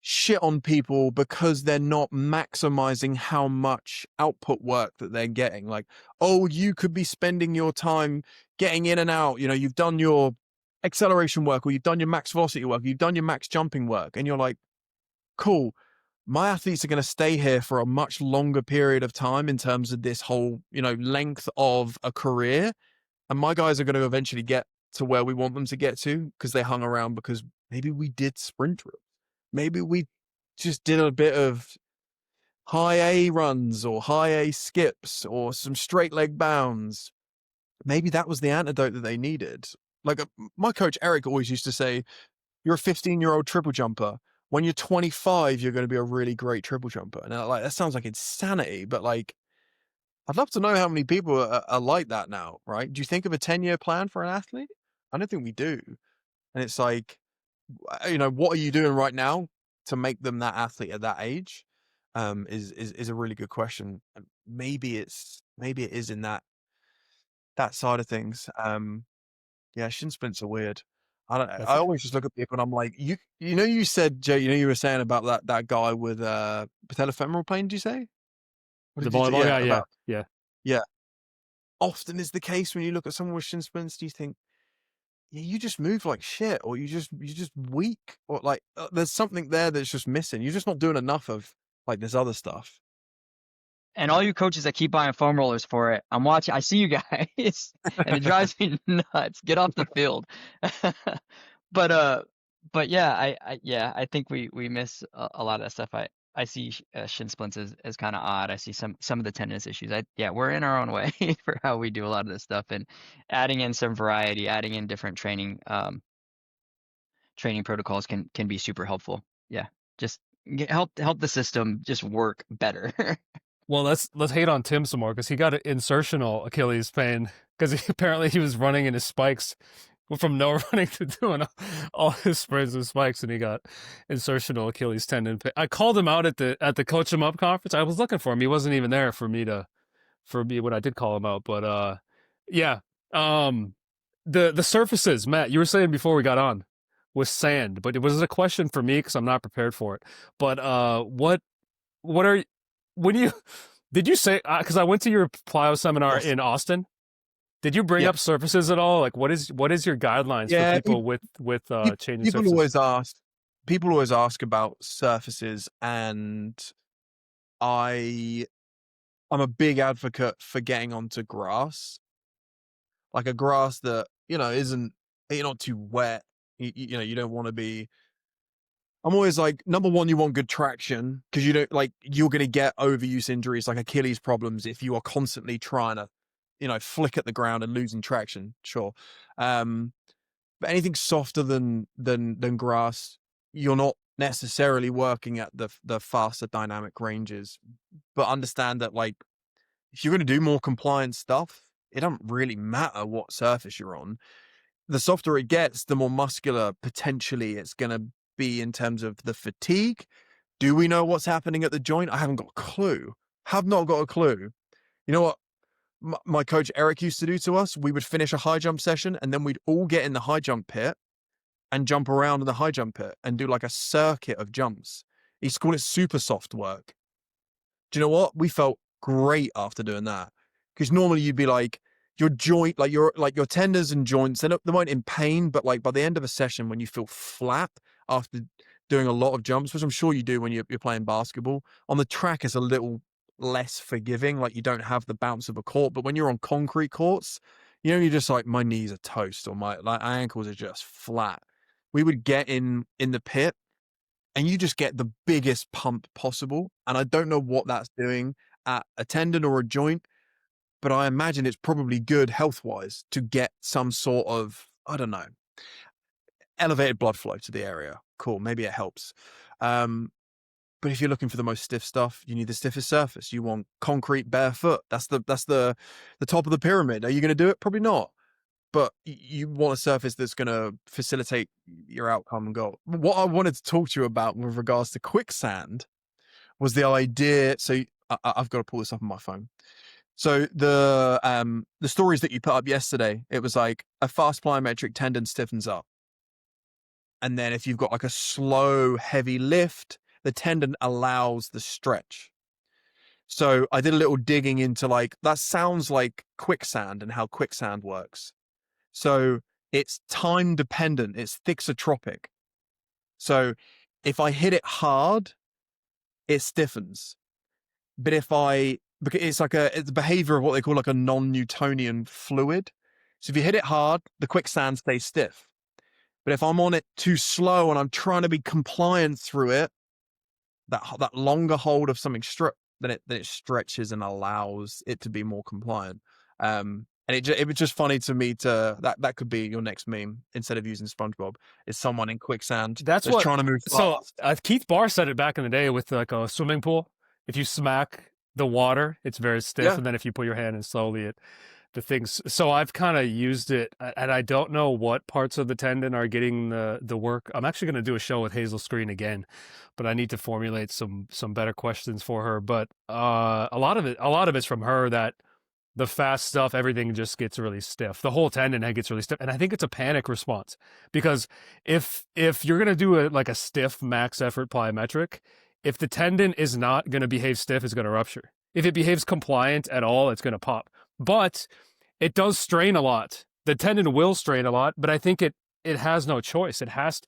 shit on people because they're not maximizing how much output work that they're getting. Like, oh, you could be spending your time getting in and out. You know, you've done your acceleration work, or you've done your max velocity work, you've done your max jumping work, and you're like, cool, my athletes are going to stay here for a much longer period of time in terms of this whole, length of a career. And my guys are going to eventually get to where we want them to get to because they hung around because maybe we did sprint drills. Maybe we just did a bit of high A runs or high A skips or some straight leg bounds. maybe that was the antidote that they needed. Like my coach Eric always used to say, you're a 15-year-old triple jumper. When you're 25, you're going to be a really great triple jumper. And like, that sounds like insanity, but like, I'd love to know how many people are like that now, right? Do you think of a 10-year plan for an athlete? I don't think we do. And it's like, what are you doing right now to make them that athlete at that age? Is a really good question. And maybe it is in that side of things. Yeah, shin splints are weird. I always just look at people and I'm like, you said, Jay, you were saying about that guy with patellofemoral pain, did you say? What The did you say? volleyball guy, About yeah. yeah. Often is the case when you look at someone with shin splints, do you think, yeah, you just move like shit, or you're just weak, or like there's something there that's just missing. You're just not doing enough of like this other stuff. And all you coaches that keep buying foam rollers for it, I'm watching. I see you guys, and it drives me nuts. Get off the field. But yeah, I think we miss a lot of that stuff. I see shin splints as kind of odd. I see some of the tendons issues. We're in our own way for how we do a lot of this stuff, and adding in some variety, adding in different training protocols can be super helpful. Yeah, just help the system just work better. Well, let's hate on Tim some more because he got an insertional Achilles pain because apparently he was running in his spikes from no running to doing all his sprints and spikes, and he got insertional Achilles tendon pain. I called him out at the Coach Him Up conference. I was looking for him. He wasn't even there for me when I did call him out. But yeah, the surfaces, Matt, you were saying before we got on was sand, but it was a question for me because I'm not prepared for it. But what are when you did you say because I went to your plyo seminar Yes. in Austin? Did you bring Yeah. up surfaces at all? Like, what is your guidelines for people with changing People surfaces? People always ask about surfaces, and I'm a big advocate for getting onto grass, like a grass that isn't you're not too wet. You don't want to be. I'm always like, number one, you want good traction because you're going to get overuse injuries like Achilles problems if you are constantly trying to, flick at the ground and losing traction. Sure. But anything softer than grass, you're not necessarily working at the faster dynamic ranges. But understand that like, if you're going to do more compliant stuff, it doesn't really matter what surface you're on. The softer it gets, the more muscular potentially it's going to be in terms of the fatigue. Do we know what's happening at the joint? I haven't got a clue. Have not got a clue. You know what my coach Eric used to do to us? We would finish a high jump session and then we'd all get in the high jump pit and jump around in the high jump pit and do like a circuit of jumps. He's called it super soft work. Do you know what? We felt great after doing that. Because normally you'd be like, your joint, like your tendons and joints, they weren't in pain, but like by the end of a session, when you feel flat after doing a lot of jumps, which I'm sure you do when you're playing basketball, on the track is a little less forgiving. Like you don't have the bounce of a court, but when you're on concrete courts, you're just like, my knees are toast or my ankles are just flat. We would get in the pit and you just get the biggest pump possible. And I don't know what that's doing at a tendon or a joint, but I imagine it's probably good health-wise to get some sort of, I don't know, elevated blood flow to the area. Cool, maybe it helps. But if you're looking for the most stiff stuff, you need the stiffest surface. You want concrete barefoot. That's the top of the pyramid. Are you going to do it? Probably not. But you want a surface that's going to facilitate your outcome and goal. What I wanted to talk to you about with regards to quicksand was the idea. So I've got to pull this up on my phone. So the stories that you put up yesterday, it was like a fast plyometric tendon stiffens up. And then if you've got like a slow, heavy lift, the tendon allows the stretch. So I did a little digging into like, that sounds like quicksand and how quicksand works. So it's time dependent. It's thixotropic. So if I hit it hard, it stiffens. But because it's the behavior of what they call like a non-Newtonian fluid. So if you hit it hard, the quicksand stays stiff. But if I'm on it too slow and I'm trying to be compliant through it, that longer hold of something then it stretches and allows it to be more compliant. And it was just funny to me that could be your next meme instead of using SpongeBob. Is someone in quicksand That's what. trying to move So fast. Keith Barr said it back in the day with like a swimming pool. If you smack the water, it's very stiff, Yeah. and then if you put your hand in slowly, the things. So I've kind of used it, and I don't know what parts of the tendon are getting the work. I'm actually going to do a show with Hazel Screen again, but I need to formulate some better questions for her. But a lot of it's from her that the fast stuff, everything just gets really stiff. The whole tendon gets really stiff, and I think it's a panic response because if you're going to do a stiff max effort plyometric, if the tendon is not going to behave stiff, it's going to rupture. If it behaves compliant at all, it's going to pop. But it does strain a lot. The tendon will strain a lot, but I think it has no choice. It has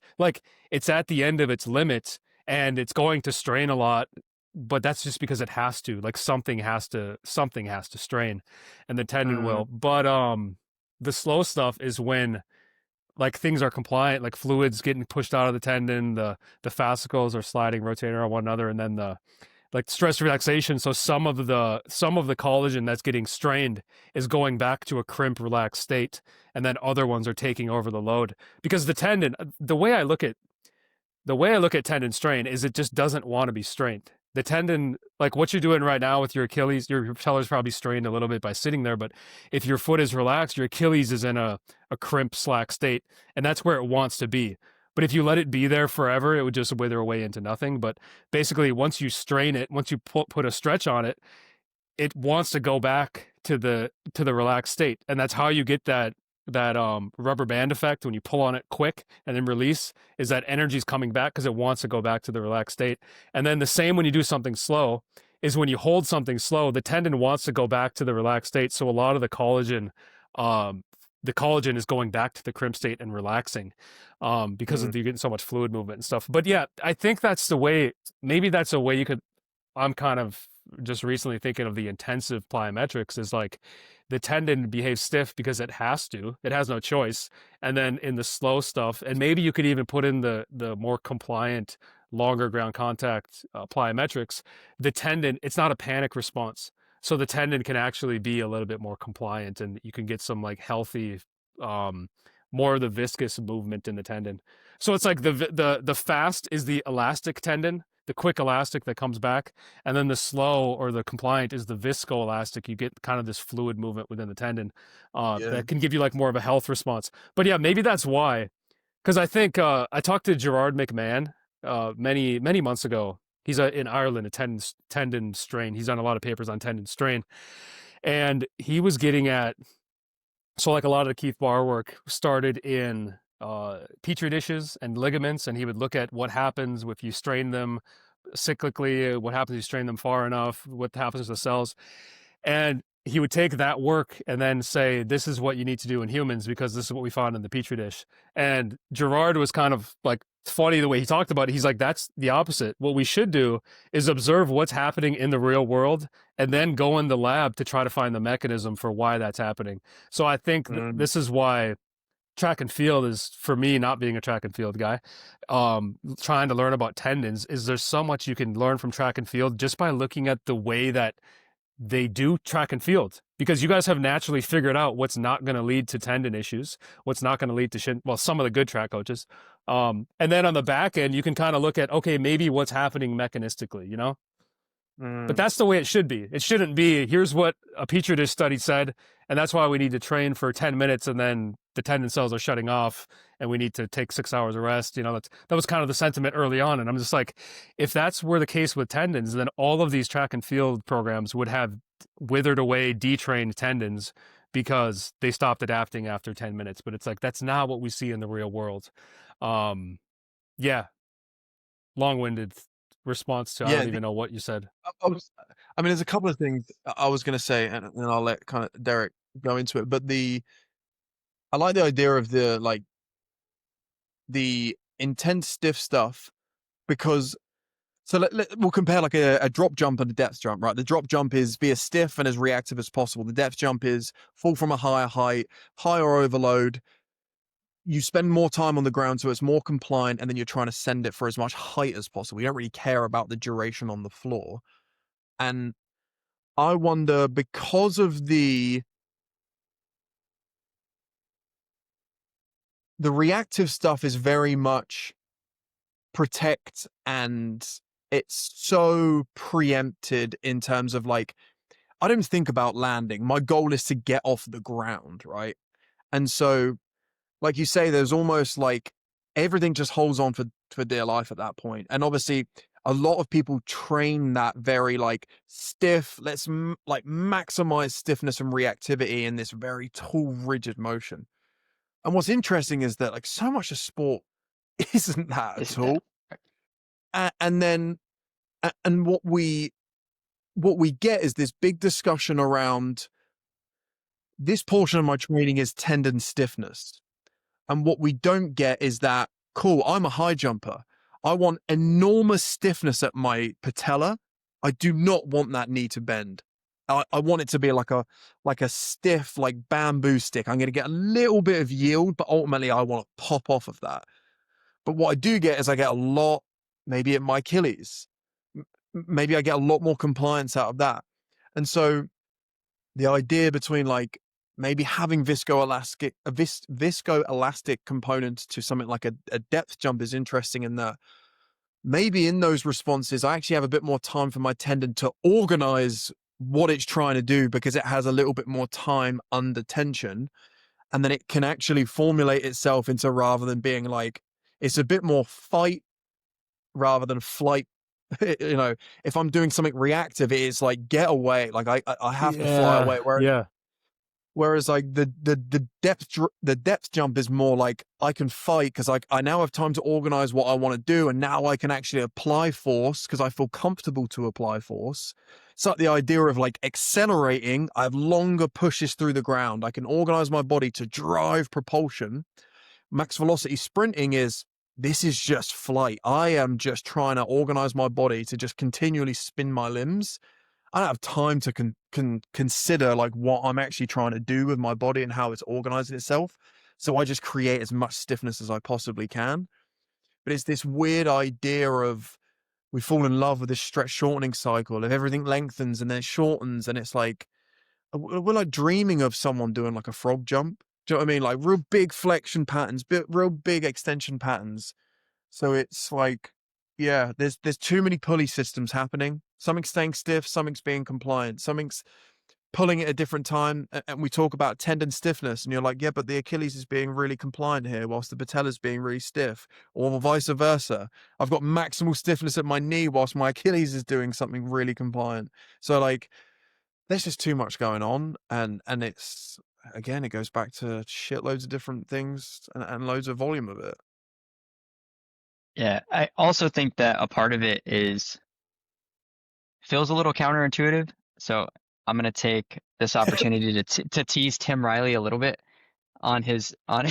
it's at the end of its limit, and it's going to strain a lot. But that's just because it has to. Like something has to strain, and the tendon will. But the slow stuff is when like things are compliant, like fluids getting pushed out of the tendon, the fascicles are sliding, rotating around one another, and then the like stress relaxation. So some of the collagen that's getting strained is going back to a crimp relaxed state, and then other ones are taking over the load because the tendon. The way I look at tendon strain is it just doesn't want to be strained. The tendon, like what you're doing right now with your Achilles, your patellar's probably strained a little bit by sitting there, but if your foot is relaxed, your Achilles is in a crimp slack state, and that's where it wants to be. But if you let it be there forever, it would just wither away into nothing. But basically, once you strain it, once you put a stretch on it, it wants to go back to the relaxed state, and that's how you get that rubber band effect when you pull on it quick and then release, is that energy's coming back because it wants to go back to the relaxed state. And then the same when you do something slow is when you hold something slow, the tendon wants to go back to the relaxed state. So a lot of the collagen is going back to the crimp state and relaxing because of you getting so much fluid movement and stuff. But yeah, I think that's the way. Maybe that's a way you could. I'm kind of just recently thinking of the intensive plyometrics is like the tendon behaves stiff because it has to, it has no choice. And then in the slow stuff, and maybe you could even put in the more compliant, longer ground contact plyometrics, the tendon, it's not a panic response. So the tendon can actually be a little bit more compliant, and you can get some like healthy, more of the viscous movement in the tendon. So it's like the fast is the elastic tendon, the quick elastic that comes back, and then the slow or the compliant is the viscoelastic. You get kind of this fluid movement within the tendon that can give you like more of a health response. But yeah, maybe that's why. Because I think I talked to Gerard McMahon many months ago. He's in Ireland, a tendon strain. He's done a lot of papers on tendon strain, and he was getting at, so like a lot of the Keith Barr work started in petri dishes and ligaments, and he would look at what happens if you strain them cyclically, what happens if you strain them far enough, what happens to the cells. And he would take that work and then say, this is what you need to do in humans because this is what we found in the petri dish. And Gerard was kind of like, funny the way he talked about it. He's like, that's the opposite. What we should do is observe what's happening in the real world and then go in the lab to try to find the mechanism for why that's happening. So I think this is why track and field is, for me, not being a track and field guy, trying to learn about tendons, is there's so much you can learn from track and field just by looking at the way that they do track and field, because you guys have naturally figured out what's not going to lead to tendon issues, what's not going to lead to shin. Well, some of the good track coaches. And then on the back end, you can kind of look at, okay, maybe what's happening mechanistically, you know? But that's the way it should be. It shouldn't be, here's what a petri dish study said, and that's why we need to train for 10 minutes and then the tendon cells are shutting off and we need to take 6 hours of rest. You know, that was kind of the sentiment early on. And I'm just like, if that's were the case with tendons, then all of these track and field programs would have withered away, detrained tendons because they stopped adapting after 10 minutes. But it's like, that's not what we see in the real world. Yeah. Long-winded response to, I don't even know what you said. I mean, there's a couple of things I was going to say, and then I'll let kind of Derek go into it. But I like the idea of the intense stiff stuff, because we'll compare like a drop jump and a depth jump, right? The drop jump is be as stiff and as reactive as possible. The depth jump is fall from a higher height, higher overload. You spend more time on the ground, so it's more compliant, and then you're trying to send it for as much height as possible. You don't really care about the duration on the floor. And I wonder, because of the the reactive stuff is very much protect, and it's so preempted in terms of like, I don't think about landing. My goal is to get off the ground, right? And so, like you say, there's almost like everything just holds on for dear life at that point. And obviously, a lot of people train that very like stiff. Let's like maximize stiffness and reactivity in this very tall, rigid motion. And what's interesting is that like so much of sport isn't that at Isn't that all. And then and what we get is this big discussion around this portion of my training is tendon stiffness. And what we don't get is that, cool, I'm a high jumper. I want enormous stiffness at my patella. I do not want that knee to bend. I want it to be like a stiff, like bamboo stick. I'm going to get a little bit of yield, but ultimately I want to pop off of that. But what I do get is I get a lot, maybe at my Achilles. Maybe I get a lot more compliance out of that. And so the idea between like maybe having viscoelastic component to something like a depth jump is interesting in that maybe in those responses, I actually have a bit more time for my tendon to organize what it's trying to do because it has a little bit more time under tension. And then it can actually formulate itself into, rather than being like, it's a bit more fight rather than flight. You know, if I'm doing something reactive, it's like get away. Like I have to fly away. Whereas like the depth jump is more like I can fight because I now have time to organize what I want to do, and now I can actually apply force because I feel comfortable to apply force. So the idea of like accelerating, I have longer pushes through the ground. I can organize my body to drive propulsion. Max velocity sprinting is, this is just flight. I am just trying to organize my body to just continually spin my limbs. I don't have time to consider like what I'm actually trying to do with my body and how it's organizing itself. So I just create as much stiffness as I possibly can. But it's this weird idea of we fall in love with this stretch shortening cycle of everything lengthens and then shortens. And it's like, we're like dreaming of someone doing like a frog jump. Do you know what I mean? Like real big flexion patterns, real big extension patterns. So it's like, yeah, there's too many pulley systems happening. Something's staying stiff, something's being compliant, something's pulling at a different time. And we talk about tendon stiffness, and you're like, yeah, but the Achilles is being really compliant here, whilst the patella is being really stiff, or vice versa. I've got maximal stiffness at my knee, whilst my Achilles is doing something really compliant. So like, there's just too much going on, and it's, again, it goes back to shitloads of different things and loads of volume of it. Yeah, I also think that a part of it feels a little counterintuitive. So I'm gonna take this opportunity to tease Tim Riley a little bit on his on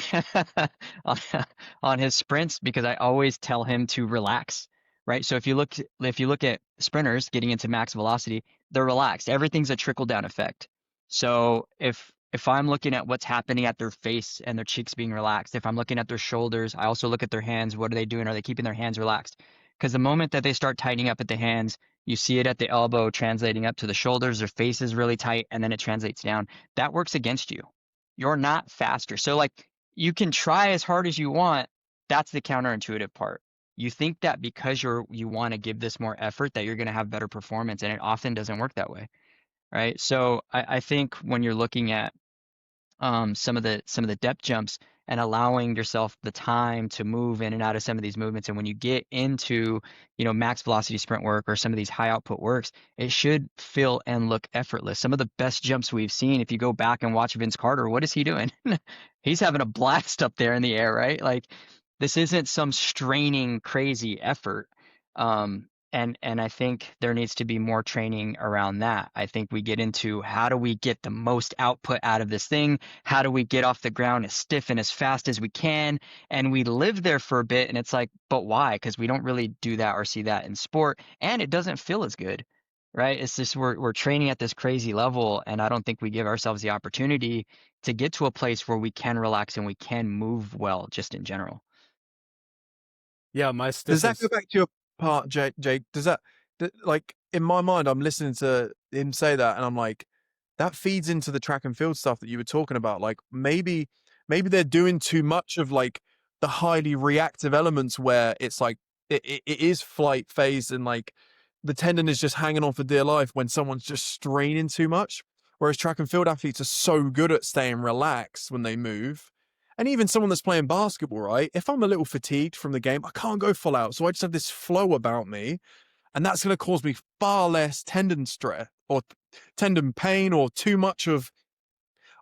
on, on his sprints, because I always tell him to relax, right? So if you look at sprinters getting into max velocity, they're relaxed. Everything's a trickle down effect. So if I'm looking at what's happening at their face and their cheeks being relaxed, if I'm looking at their shoulders, I also look at their hands. What are they doing? Are they keeping their hands relaxed? Because the moment that they start tightening up at the hands, you see it at the elbow translating up to the shoulders. Their face is really tight, and then it translates down. That works against you. You're not faster. So like, you can try as hard as you want. That's the counterintuitive part. You think that because you want to give this more effort that you're going to have better performance, and it often doesn't work that way, right? So I think when you're looking at some of the depth jumps and allowing yourself the time to move in and out of some of these movements, and when you get into max velocity sprint work or some of these high output works, it should feel and look effortless. Some of the best jumps we've seen, if you go back and watch Vince Carter, what is he doing? He's having a blast up there in the air, right? Like, this isn't some straining crazy effort. And I think there needs to be more training around that. I think we get into, how do we get the most output out of this thing? How do we get off the ground as stiff and as fast as we can? And we live there for a bit, and it's like, but why? Because we don't really do that or see that in sport, and it doesn't feel as good, right? It's just we're training at this crazy level, and I don't think we give ourselves the opportunity to get to a place where we can relax and we can move well, just in general. Yeah, my Does that stiffness. go back to your part, Jake? Does that, like, in my mind, I'm listening to him say that, and I'm like, that feeds into the track and field stuff that you were talking about. Like, maybe maybe they're doing too much of like the highly reactive elements where it's like it is flight phase and like the tendon is just hanging on for dear life when someone's just straining too much. Whereas track and field athletes are so good at staying relaxed when they move. And even someone that's playing basketball, right? If I'm a little fatigued from the game, I can't go full out. So I just have this flow about me. And that's going to cause me far less tendon stress or tendon pain or too much of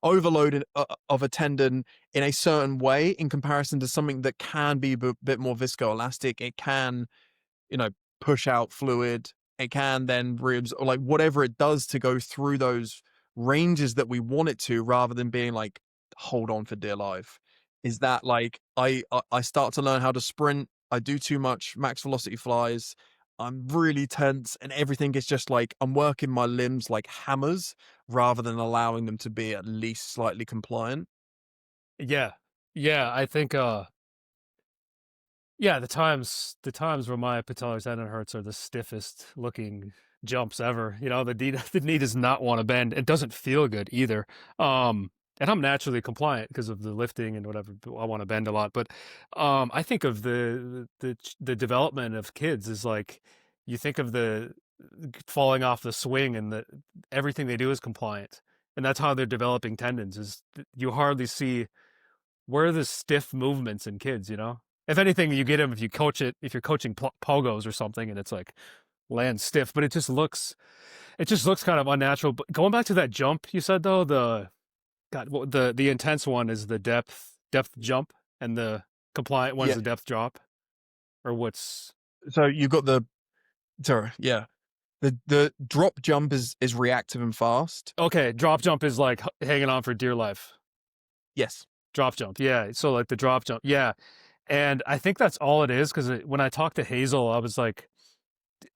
overload of a tendon in a certain way in comparison to something that can be a bit more viscoelastic. It can, you know, push out fluid. It can then reabsorb, or like whatever it does to go through those ranges that we want it to, rather than being like, hold on for dear life. Is that like I start to learn how to sprint. I do too much max velocity flies. I'm really tense and everything is just like I'm working my limbs like hammers rather than allowing them to be at least slightly compliant. Yeah. Yeah, I think yeah, the times where my patellar tendon hurts are the stiffest looking jumps ever. You know, the knee the knee does not want to bend. It doesn't feel good either. And I'm naturally compliant because of the lifting and whatever. I want to bend a lot, but I think of the development of kids is like you think of the falling off the swing and the everything they do is compliant, and that's how they're developing tendons. Is you hardly see where are the stiff movements in kids, you know? If anything, you get them if you coach it, if you're coaching pogos or something and it's like land stiff, but it just looks kind of unnatural. But going back to that jump you said though, the intense one is the depth jump and the compliant one is Yeah. the depth drop, or what's So you got the drop jump is reactive and fast. okay. Drop jump is like hanging on for dear life. Yes. Drop jump, yeah. So like the drop jump, yeah. And I think that's all it is because when I talked to Hazel, I was like,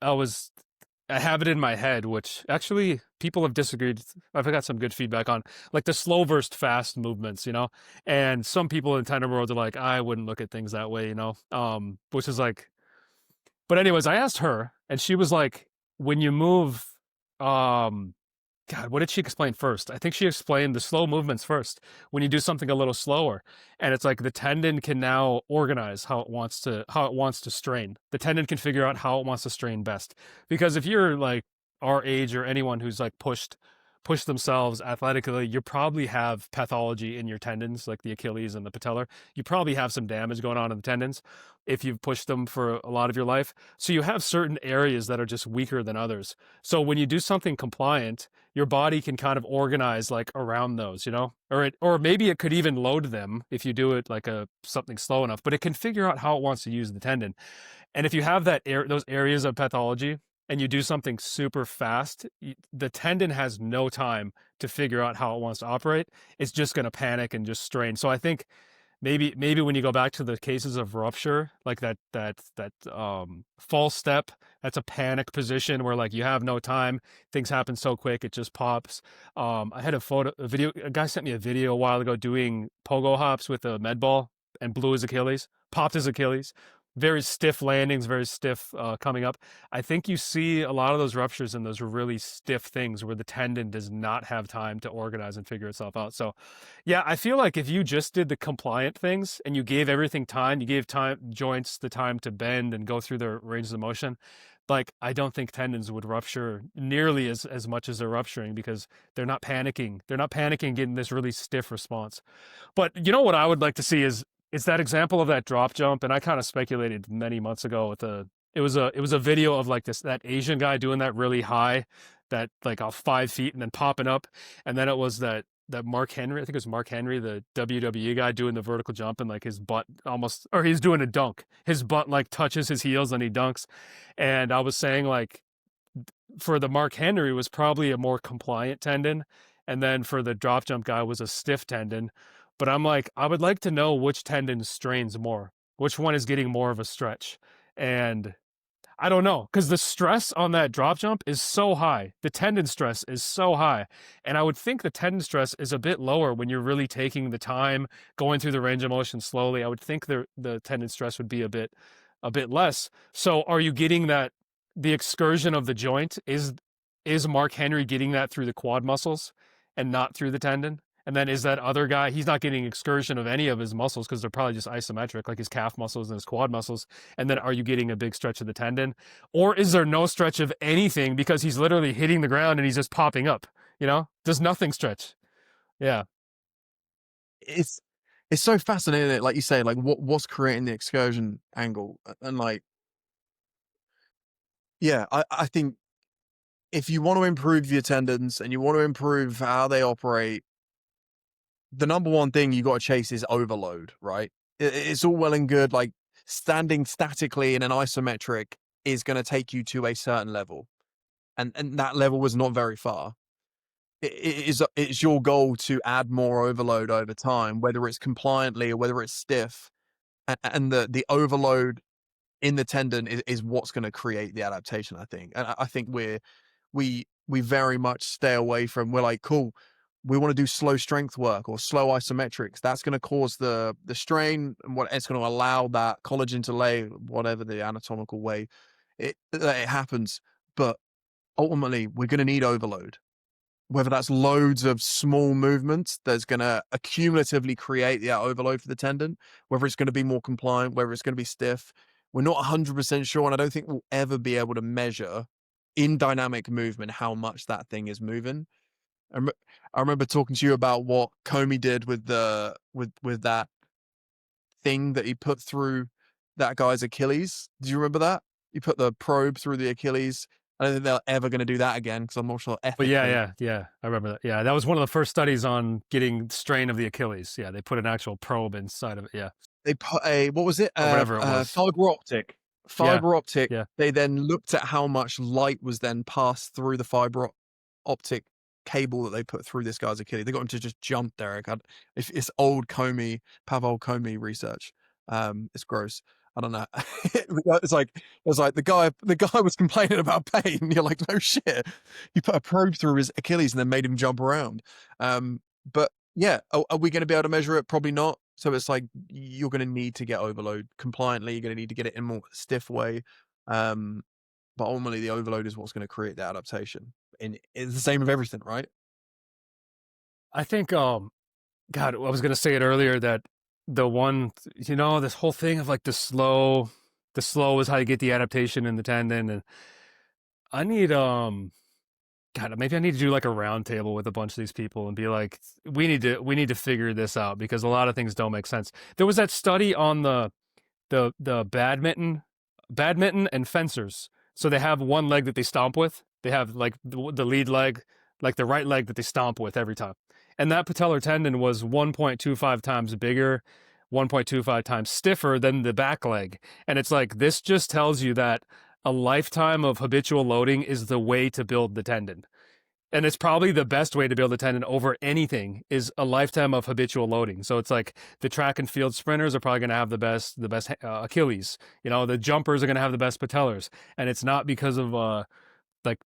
I have it in my head, which actually people have disagreed. I've got some good feedback on like the slow versus fast movements, you know. And some people in tendon world are like, I wouldn't look at things that way, you know. Which is like, but anyways, I asked her, and she was like, when you move, God, what did she explain first? I think she explained the slow movements first. When you do something a little slower, and it's like the tendon can now organize how it wants to strain. The tendon can figure out how it wants to strain best. Because if you're like our age or anyone who's like pushed themselves athletically, you probably have pathology in your tendons, like the Achilles and the patellar. You probably have some damage going on in the tendons if you've pushed them for a lot of your life. So you have certain areas that are just weaker than others. So when you do something compliant, your body can kind of organize like around those, you know, or maybe it could even load them if you do it like something slow enough, but it can figure out how it wants to use the tendon. And if you have those areas of pathology and you do something super fast, the tendon has no time to figure out how it wants to operate. It's just going to panic and just strain. So I think maybe when you go back to the cases of rupture, like that false step, that's a panic position where like you have no time, things happen so quick, it just pops. I had a video, a guy sent me a video a while ago doing pogo hops with a med ball and blew his Achilles, popped his Achilles. Very stiff landings, very stiff coming up. I think you see a lot of those ruptures in those really stiff things where the tendon does not have time to organize and figure itself out. So, yeah, I feel like if you just did the compliant things and you gave everything time, you gave joints the time to bend and go through their ranges of motion, like I don't think tendons would rupture nearly as much as they're rupturing because they're not panicking. They're not panicking, getting this really stiff response. But you know what I would like to see is it's that example of that drop jump, and I kind of speculated many months ago with it was a video of like that Asian guy doing that really high, that like off 5 feet and then popping up, and then it was that Mark Henry, I think it was Mark Henry, the WWE guy doing the vertical jump and like his butt almost, or he's doing a dunk, his butt like touches his heels and he dunks, and I was saying like for the Mark Henry was probably a more compliant tendon, and then for the drop jump guy was a stiff tendon. But I'm like, I would like to know which tendon strains more, which one is getting more of a stretch. And I don't know, because the stress on that drop jump is so high. The tendon stress is so high. And I would think the tendon stress is a bit lower when you're really taking the time, going through the range of motion slowly. I would think the tendon stress would be a bit less. So are you getting that, the excursion of the joint, is Mark Henry getting that through the quad muscles and not through the tendon? And then is that other guy, he's not getting excursion of any of his muscles because they're probably just isometric, like his calf muscles and his quad muscles. And then are you getting a big stretch of the tendon? Or is there no stretch of anything because he's literally hitting the ground and he's just popping up, Does nothing stretch? Yeah. It's so fascinating, like you say, like what's creating the excursion angle, and like, yeah, I think if you want to improve your tendons and you want to improve how they operate, the number one thing you got to chase is overload, right? It's all well and good, like standing statically in an isometric is going to take you to a certain level, and that level was not very far. It's your goal to add more overload over time, whether it's compliantly or whether it's stiff, and the overload in the tendon is what's going to create the adaptation, I think. And I think we very much stay away from, we're like, cool, we want to do slow strength work or slow isometrics. That's going to cause the strain, and what it's going to allow that collagen to lay, whatever the anatomical way it happens. But ultimately, we're going to need overload. Whether that's loads of small movements that's going to accumulatively create the overload for the tendon, whether it's going to be more compliant, whether it's going to be stiff, we're not 100% sure. And I don't think we'll ever be able to measure in dynamic movement how much that thing is moving. I remember talking to you about what Comey did with with that thing that he put through that guy's Achilles. Do you remember that? He put the probe through the Achilles. I don't think they're ever going to do that again because I'm not sure ethically. But yeah. I remember that. Yeah, that was one of the first studies on getting strain of the Achilles. Yeah, they put an actual probe inside of it. Yeah. They put what was it? Whatever it was. Fiber optic. Yeah. They then looked at how much light was then passed through the fiber optic cable that they put through this guy's Achilles. They got him to just jump, Derek. It's old Pavel Comey research. It's gross. I don't know. It's like the guy was complaining about pain. You're like, no shit. You put a probe through his Achilles and then made him jump around. But yeah, are we going to be able to measure it? Probably not. So it's like you're going to need to get overload compliantly. You're going to need to get it in a more stiff way. But ultimately, the overload is what's going to create the adaptation. And it's the same with everything, right? I think, God, I was going to say it earlier that the one, this whole thing of like the slow is how you get the adaptation in the tendon. And I need, God, maybe I need to do like a round table with a bunch of these people and be like, we need to figure this out because a lot of things don't make sense. There was that study on the badminton and fencers. So they have one leg that they stomp with. They have like the lead leg, like the right leg that they stomp with every time. And that patellar tendon was 1.25 times bigger, 1.25 times stiffer than the back leg. And it's like, this just tells you that a lifetime of habitual loading is the way to build the tendon. And it's probably the best way to build a tendon over anything is a lifetime of habitual loading. So it's like the track and field sprinters are probably going to have the best Achilles. The jumpers are going to have the best patellars. And it's not because of like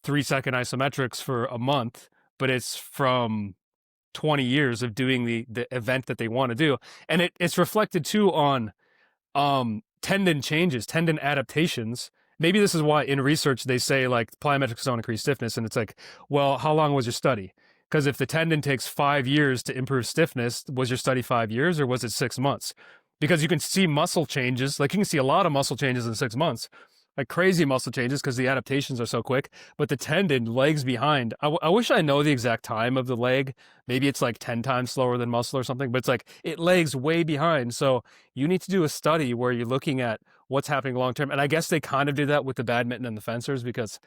3-second isometrics for a month, but it's from 20 years of doing the event that they want to do. And it's reflected too on tendon changes, tendon adaptations. Maybe this is why in research they say like plyometrics don't increase stiffness. And it's like, well, how long was your study? Because if the tendon takes 5 years to improve stiffness, was your study 5 years or was it 6 months? Because you can see muscle changes, like you can see a lot of muscle changes in 6 months, like crazy muscle changes because the adaptations are so quick, but the tendon lags behind. I wish I know the exact time of the leg. Maybe it's like 10 times slower than muscle or something, but it's like it lags way behind. So you need to do a study where you're looking at what's happening long term. And I guess they kind of did that with the badminton and the fencers because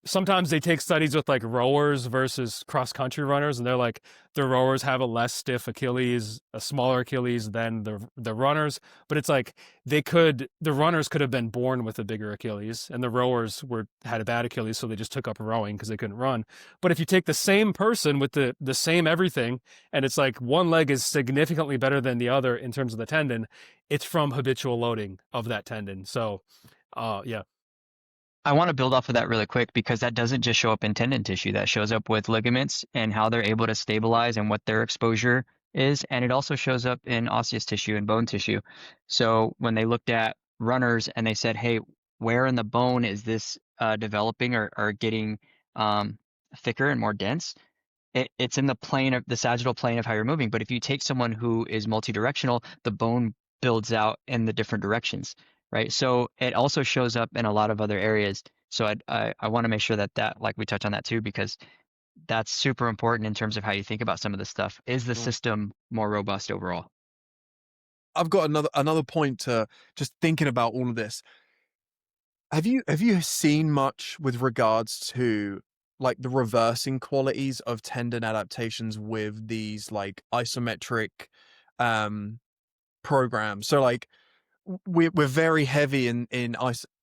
sometimes they take studies with like rowers versus cross country runners, and they're like the rowers have a less stiff Achilles, a smaller Achilles than the runners, but it's like the runners could have been born with a bigger Achilles, and the rowers had a bad Achilles, so they just took up rowing because they couldn't run. But if you take the same person with the same everything, and it's like one leg is significantly better than the other in terms of the tendon, it's from habitual loading of that tendon. So, yeah. I want to build off of that really quick because that doesn't just show up in tendon tissue. That shows up with ligaments and how they're able to stabilize and what their exposure is. And it also shows up in osseous tissue and bone tissue. So when they looked at runners and they said, hey, where in the bone is this developing or getting thicker and more dense? it's in the plane of the sagittal plane of how you're moving. But if you take someone who is multidirectional, the bone builds out in the different directions, right? So it also shows up in a lot of other areas. So I want to make sure that like we touch on that too, because that's super important in terms of how you think about some of this stuff. Is the Mm. system more robust overall? I've got another point to just thinking about all of this. Have you seen much with regards to like the reversing qualities of tendon adaptations with these like isometric um programs? So like we're very heavy in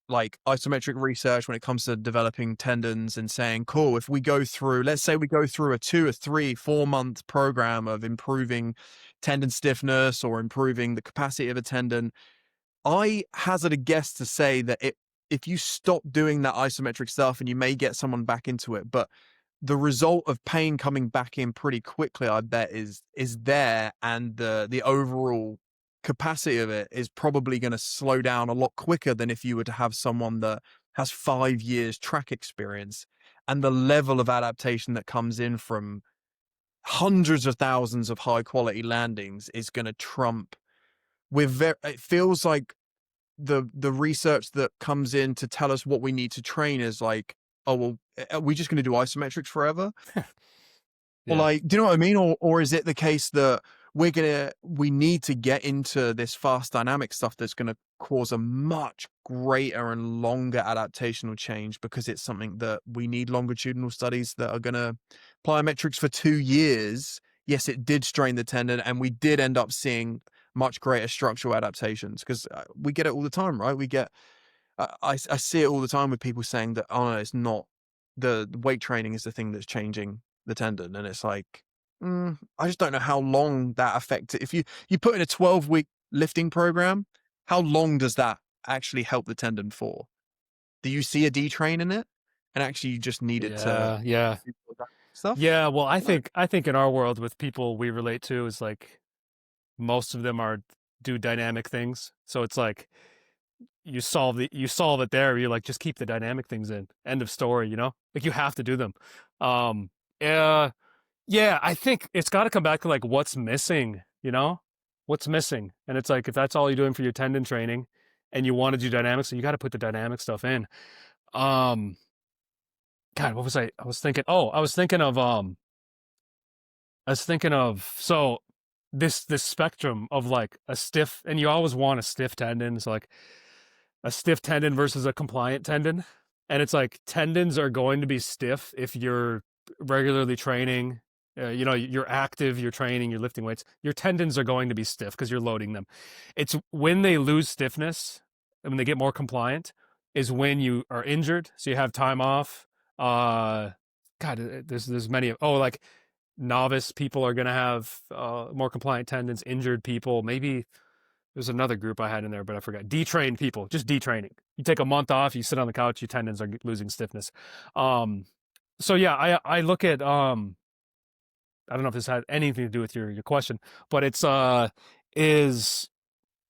isometric research when it comes to developing tendons and saying, cool, if we go through, let's say we go through a 2 or 3 4 month program of improving tendon stiffness or improving the capacity of a tendon, I hazard a guess to say that if you stop doing that isometric stuff, and you may get someone back into it, but the result of pain coming back in pretty quickly, I bet is there, and the overall capacity of it is probably going to slow down a lot quicker than if you were to have someone that has 5 years track experience, and the level of adaptation that comes in from hundreds of thousands of high quality landings is going to trump. It feels like the research that comes in to tell us what we need to train is like, oh well, are we just going to do isometrics forever? Or Yeah. like, do you know what I mean? Or is it the case that we need to get into this fast dynamic stuff that's going to cause a much greater and longer adaptational change, because it's something that we need longitudinal studies that are going to plyometrics for 2 years. Yes, it did strain the tendon, and we did end up seeing much greater structural adaptations, because we get it all the time, right? We get, I see it all the time with people saying that, oh no, it's not the weight training is the thing that's changing the tendon, and it's like, I just don't know how long that affects it. If you put in a 12-week lifting program, how long does that actually help the tendon for? Do you see a detrain in it, and actually you just need it to Yeah. stuff? Yeah. Well, I No. think in our world with people we relate to is like most of them do dynamic things. So it's like you solve it there. You're like, just keep the dynamic things in. End of story, you know? Like you have to do them. Yeah, yeah, I think it's got to come back to like what's missing, you know? What's missing? And it's like if that's all you're doing for your tendon training and you want to do dynamics, so you got to put the dynamic stuff in. Um God, what was I was thinking, I was thinking of so this spectrum of like a stiff, and you always want a stiff tendon. So like a stiff tendon versus a compliant tendon. And it's like tendons are going to be stiff if you're regularly training. You know, you're active, you're training, you're lifting weights. Your tendons are going to be stiff because you're loading them. It's when they lose stiffness, and when they get more compliant, is when you are injured. So you have time off. There's many. Oh, like novice people are going to have more compliant tendons. Injured people, maybe there's another group I had in there, but I forgot. Detrained people, just detraining. You take a month off, you sit on the couch, your tendons are losing stiffness. So yeah, I look at I don't know if this had anything to do with your question, but it's is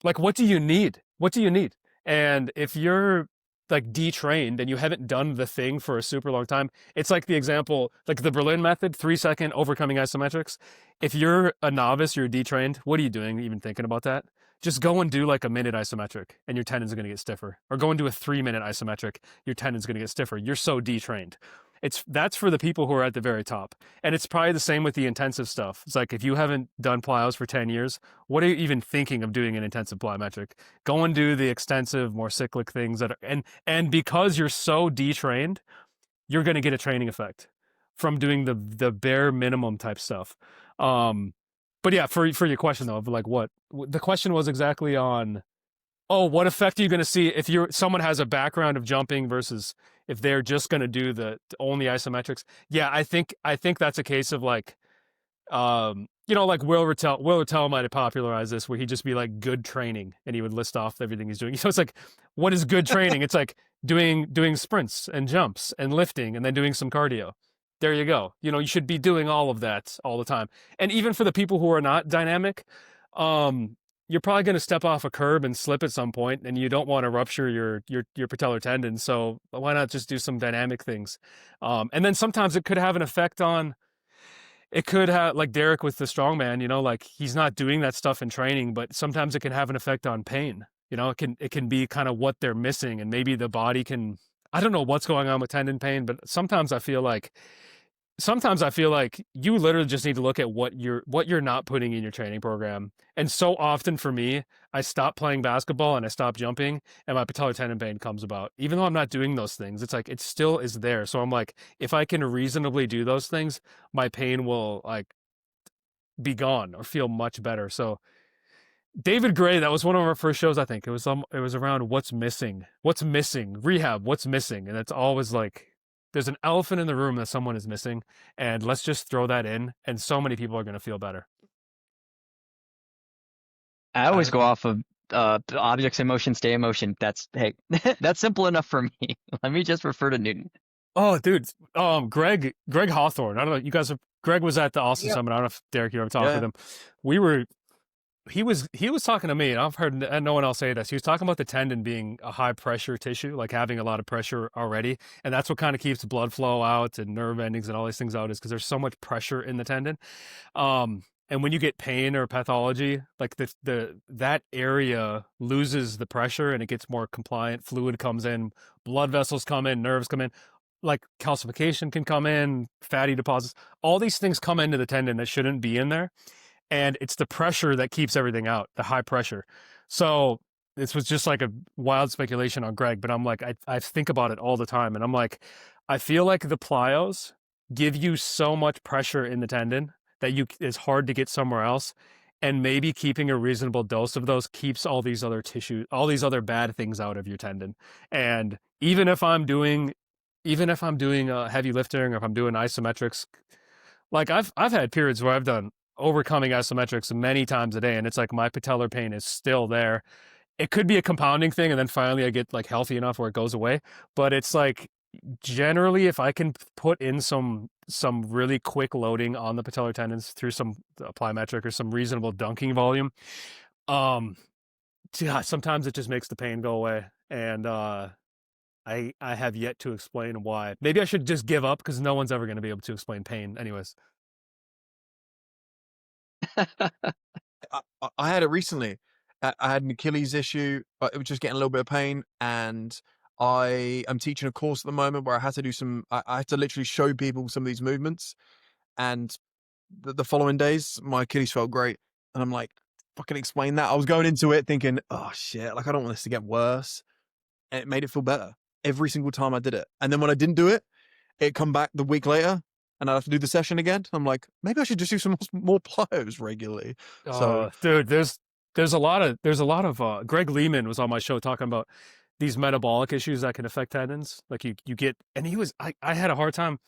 like, what do you need? What do you need? And if you're like detrained and you haven't done the thing for a super long time, it's like the example, like the Berlin method, 3-second overcoming isometrics. If you're a novice, you're detrained, what are you doing even thinking about that? Just go and do like a minute isometric and your tendons are going to get stiffer. Or go and do a 3-minute isometric, your tendons are going to get stiffer. You're so detrained. That's for the people who are at the very top. And it's probably the same with the intensive stuff. It's like if you haven't done plyos for 10 years, what are you even thinking of doing an intensive plyometric? Go and do the extensive, more cyclic things that are, and because you're so detrained, you're going to get a training effect from doing the bare minimum type stuff. But yeah, for your question though, of like what the question was exactly on, oh, what effect are you going to see if someone has a background of jumping versus if they're just going to do the only isometrics? Yeah, I think that's a case of like, you know, like Will Rattel might have popularized this, where he'd just be like, good training, and he would list off everything he's doing. So it's like, what is good training? It's like doing sprints and jumps and lifting and then doing some cardio. There you go. You know, you should be doing all of that all the time. And even for the people who are not dynamic, you're probably going to step off a curb and slip at some point, and you don't want to rupture your patellar tendon. So why not just do some dynamic things? And then sometimes it could have an effect on, it could have, like Derek with the strongman, you know, like he's not doing that stuff in training, but sometimes it can have an effect on pain. You know, it can be kind of what they're missing, and maybe the body can. I don't know what's going on with tendon pain, but sometimes I feel like you literally just need to look at what you're not putting in your training program. And so often for me, I stop playing basketball and I stop jumping, and my patellar tendon pain comes about. Even though I'm not doing those things, it's like it still is there. So I'm like, if I can reasonably do those things, my pain will like be gone or feel much better. So David Gray, that was one of our first shows, I think. It was around what's missing. What's missing? Rehab, what's missing? And it's always like there's an elephant in the room that someone is missing, and let's just throw that in, and so many people are going to feel better. I always go off of objects in motion, stay in motion. That's that's simple enough for me. Let me just refer to Newton. Oh, dude, Greg Hawthorne. I don't know. You guys Greg was at the Austin Summit. I don't know if Derek, you ever talked with him. He was talking to me, and I've heard no one else say this. He was talking about the tendon being a high pressure tissue, like having a lot of pressure already, and that's what kind of keeps blood flow out and nerve endings and all these things out, is because there's so much pressure in the tendon. And when you get pain or pathology, like that area loses the pressure and it gets more compliant. Fluid comes in, blood vessels come in, nerves come in, like calcification can come in, fatty deposits. All these things come into the tendon that shouldn't be in there. And it's the pressure that keeps everything out, the high pressure. So this was just like a wild speculation on Greg, but I'm like, I think about it all the time. And I'm like, I feel like the plyos give you so much pressure in the tendon that it's hard to get somewhere else. And maybe keeping a reasonable dose of those keeps all these other tissues, all these other bad things out of your tendon. And even if I'm doing heavy lifting, or if I'm doing isometrics, like I've had periods where I've done overcoming isometrics many times a day, and it's like my patellar pain is still there. It could be a compounding thing, and then finally I get like healthy enough where it goes away. But it's like generally, if I can put in some really quick loading on the patellar tendons through some plyometric or some reasonable dunking volume, sometimes it just makes the pain go away. And I have yet to explain why. Maybe I should just give up, because no one's ever going to be able to explain pain anyways. I had it recently. I had an Achilles issue, but it was just getting a little bit of pain, and I am teaching a course at the moment where I had to do I had to literally show people some of these movements, and the following days my Achilles felt great, and I'm like, fucking explain that. I was going into it thinking, oh shit, like I don't want this to get worse, and it made it feel better every single time I did it. And then when I didn't do it, it come back the week later, and I'd have to do the session again. I'm like, maybe I should just do some more plyos regularly. So, dude, there's a lot of Greg Lehman was on my show talking about these metabolic issues that can affect tendons. Like you get, and I had a hard time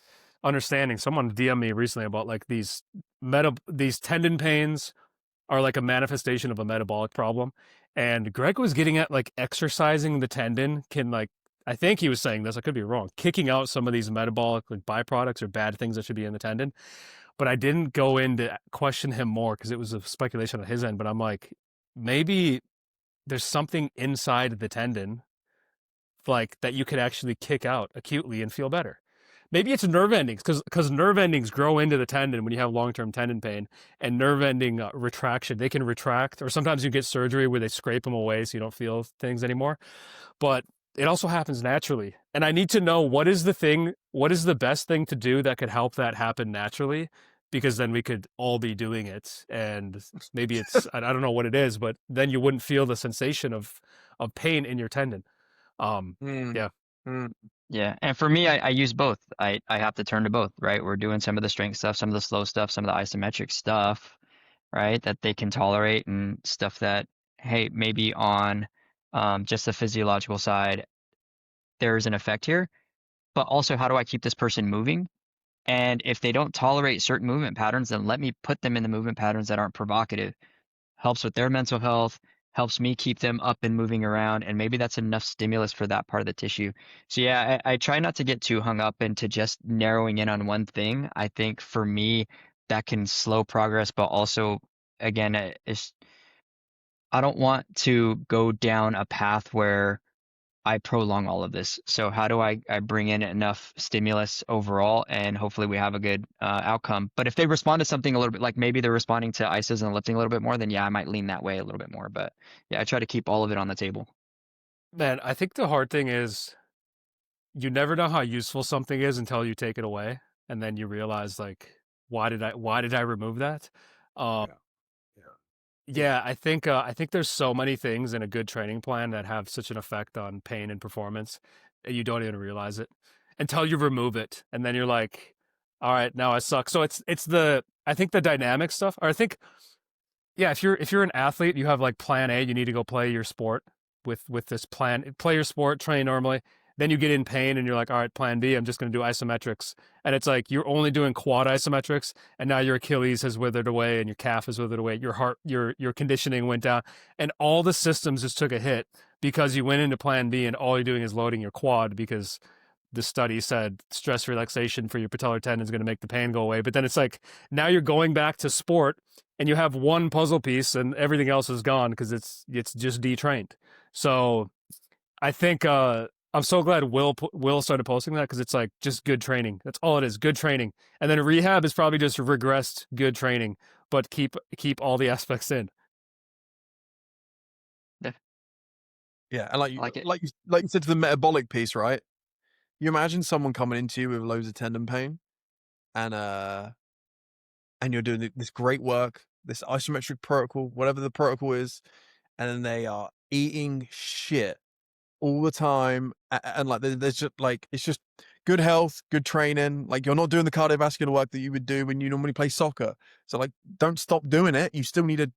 understanding. Someone DM'd me recently about like these tendon pains are like a manifestation of a metabolic problem. And Greg was getting at like exercising the tendon can, like, I think he was saying this, I could be wrong, kicking out some of these metabolic like byproducts or bad things that should be in the tendon. But I didn't go in to question him more because it was a speculation on his end. But I'm like, maybe there's something inside the tendon like that you could actually kick out acutely and feel better. Maybe it's nerve endings, because nerve endings grow into the tendon when you have long-term tendon pain, and nerve ending retraction, they can retract, or sometimes you get surgery where they scrape them away so you don't feel things anymore. But it also happens naturally. And I need to know what is the best thing to do that could help that happen naturally, because then we could all be doing it. And maybe it's, I don't know what it is, but then you wouldn't feel the sensation of pain in your tendon. Yeah. Yeah, and for me, I use both. I have to turn to both, right? We're doing some of the strength stuff, some of the slow stuff, some of the isometric stuff, right? That they can tolerate, and stuff that, hey, maybe on just the physiological side, there's an effect here. But also, how do I keep this person moving? And if they don't tolerate certain movement patterns, then let me put them in the movement patterns that aren't provocative. Helps with their mental health, helps me keep them up and moving around, and maybe that's enough stimulus for that part of the tissue. So yeah, I try not to get too hung up into just narrowing in on one thing. I think for me, that can slow progress, but also, again, I don't want to go down a path where I prolong all of this. So how do I bring in enough stimulus overall, and hopefully we have a good outcome. But if they respond to something a little bit, like maybe they're responding to ISOs and lifting a little bit more, then yeah, I might lean that way a little bit more. But yeah, I try to keep all of it on the table. Man, I think the hard thing is you never know how useful something is until you take it away, and then you realize like, why did I remove that? Um, Yeah, I think there's so many things in a good training plan that have such an effect on pain and performance that you don't even realize it until you remove it, and then you're like, all right, now I suck. So it's the I think the dynamic stuff, or I think yeah, if you're an athlete, you have like plan A, you need to go play your sport with this plan, play your sport, train normally. Then you get in pain and you're like, all right, plan B, I'm just going to do isometrics. And it's like you're only doing quad isometrics, and now your Achilles has withered away and your calf has withered away. Your heart, your conditioning went down, and all the systems just took a hit because you went into plan B and all you're doing is loading your quad because the study said stress relaxation for your patellar tendon is going to make the pain go away. But then it's like now you're going back to sport and you have one puzzle piece and everything else is gone because it's just detrained. So I think I'm so glad Will started posting that, because it's like just good training. That's all it is, good training. And then rehab is probably just regressed good training, but keep all the aspects in. Yeah, and I like it. like you said to the metabolic piece, right? You imagine someone coming into you with loads of tendon pain, and you're doing this great work, this isometric protocol, whatever the protocol is, and then they are eating shit all the time, and like there's just like it's just good health, good training. Like you're not doing the cardiovascular work that you would do when you normally play soccer. So like, don't stop doing it. You still need to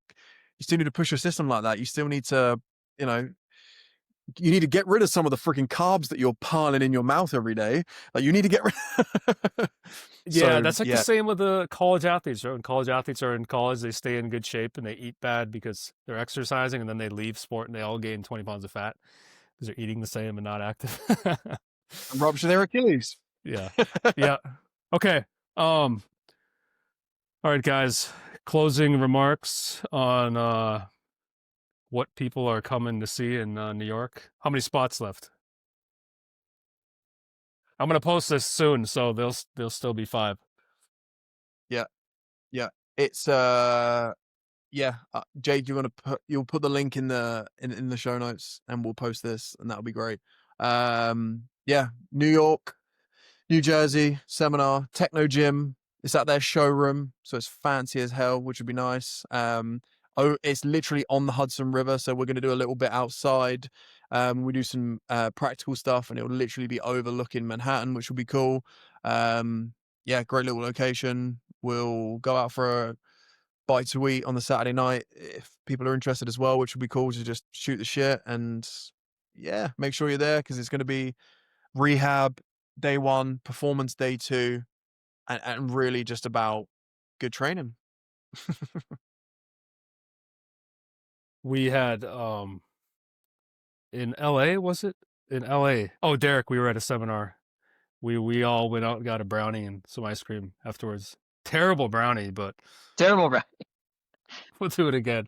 push your system like that. You still need to, you know, you need to get rid of some of the freaking carbs that you're piling in your mouth every day. Like you need to get rid. Yeah, that's like the same with the college athletes. Right? When college athletes are in college, they stay in good shape and they eat bad because they're exercising, and then they leave sport and they all gain 20 pounds of fat because they're eating the same and not active. And rupture their Achilles. Yeah. Yeah. Okay. All right, guys. Closing remarks on what people are coming to see in New York. How many spots left? I'm gonna post this soon, so there'll still be 5. Yeah, it's Jade, you'll put the link in the show notes, and we'll post this, and that'll be great. Yeah, New York, New Jersey seminar, Techno Gym. It's at their showroom, so it's fancy as hell, which would be nice. It's literally on the Hudson River, so we're going to do a little bit outside. We do some practical stuff, and it will literally be overlooking Manhattan, which will be cool. Yeah, great little location. We'll go out for a bite to eat on the Saturday night if people are interested as well, which would be cool to just shoot the shit. And yeah, make sure you're there, because it's going to be rehab day 1, performance day 2, and really just about good training. We had in LA, was it? In LA. Oh, Derek, we were at a seminar. We all went out and got a brownie and some ice cream afterwards. Terrible brownie, but Terrible, bro. we'll do it again.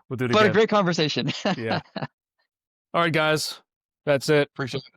We'll do it But again. a great conversation. Yeah. All right, guys. That's it. Appreciate it.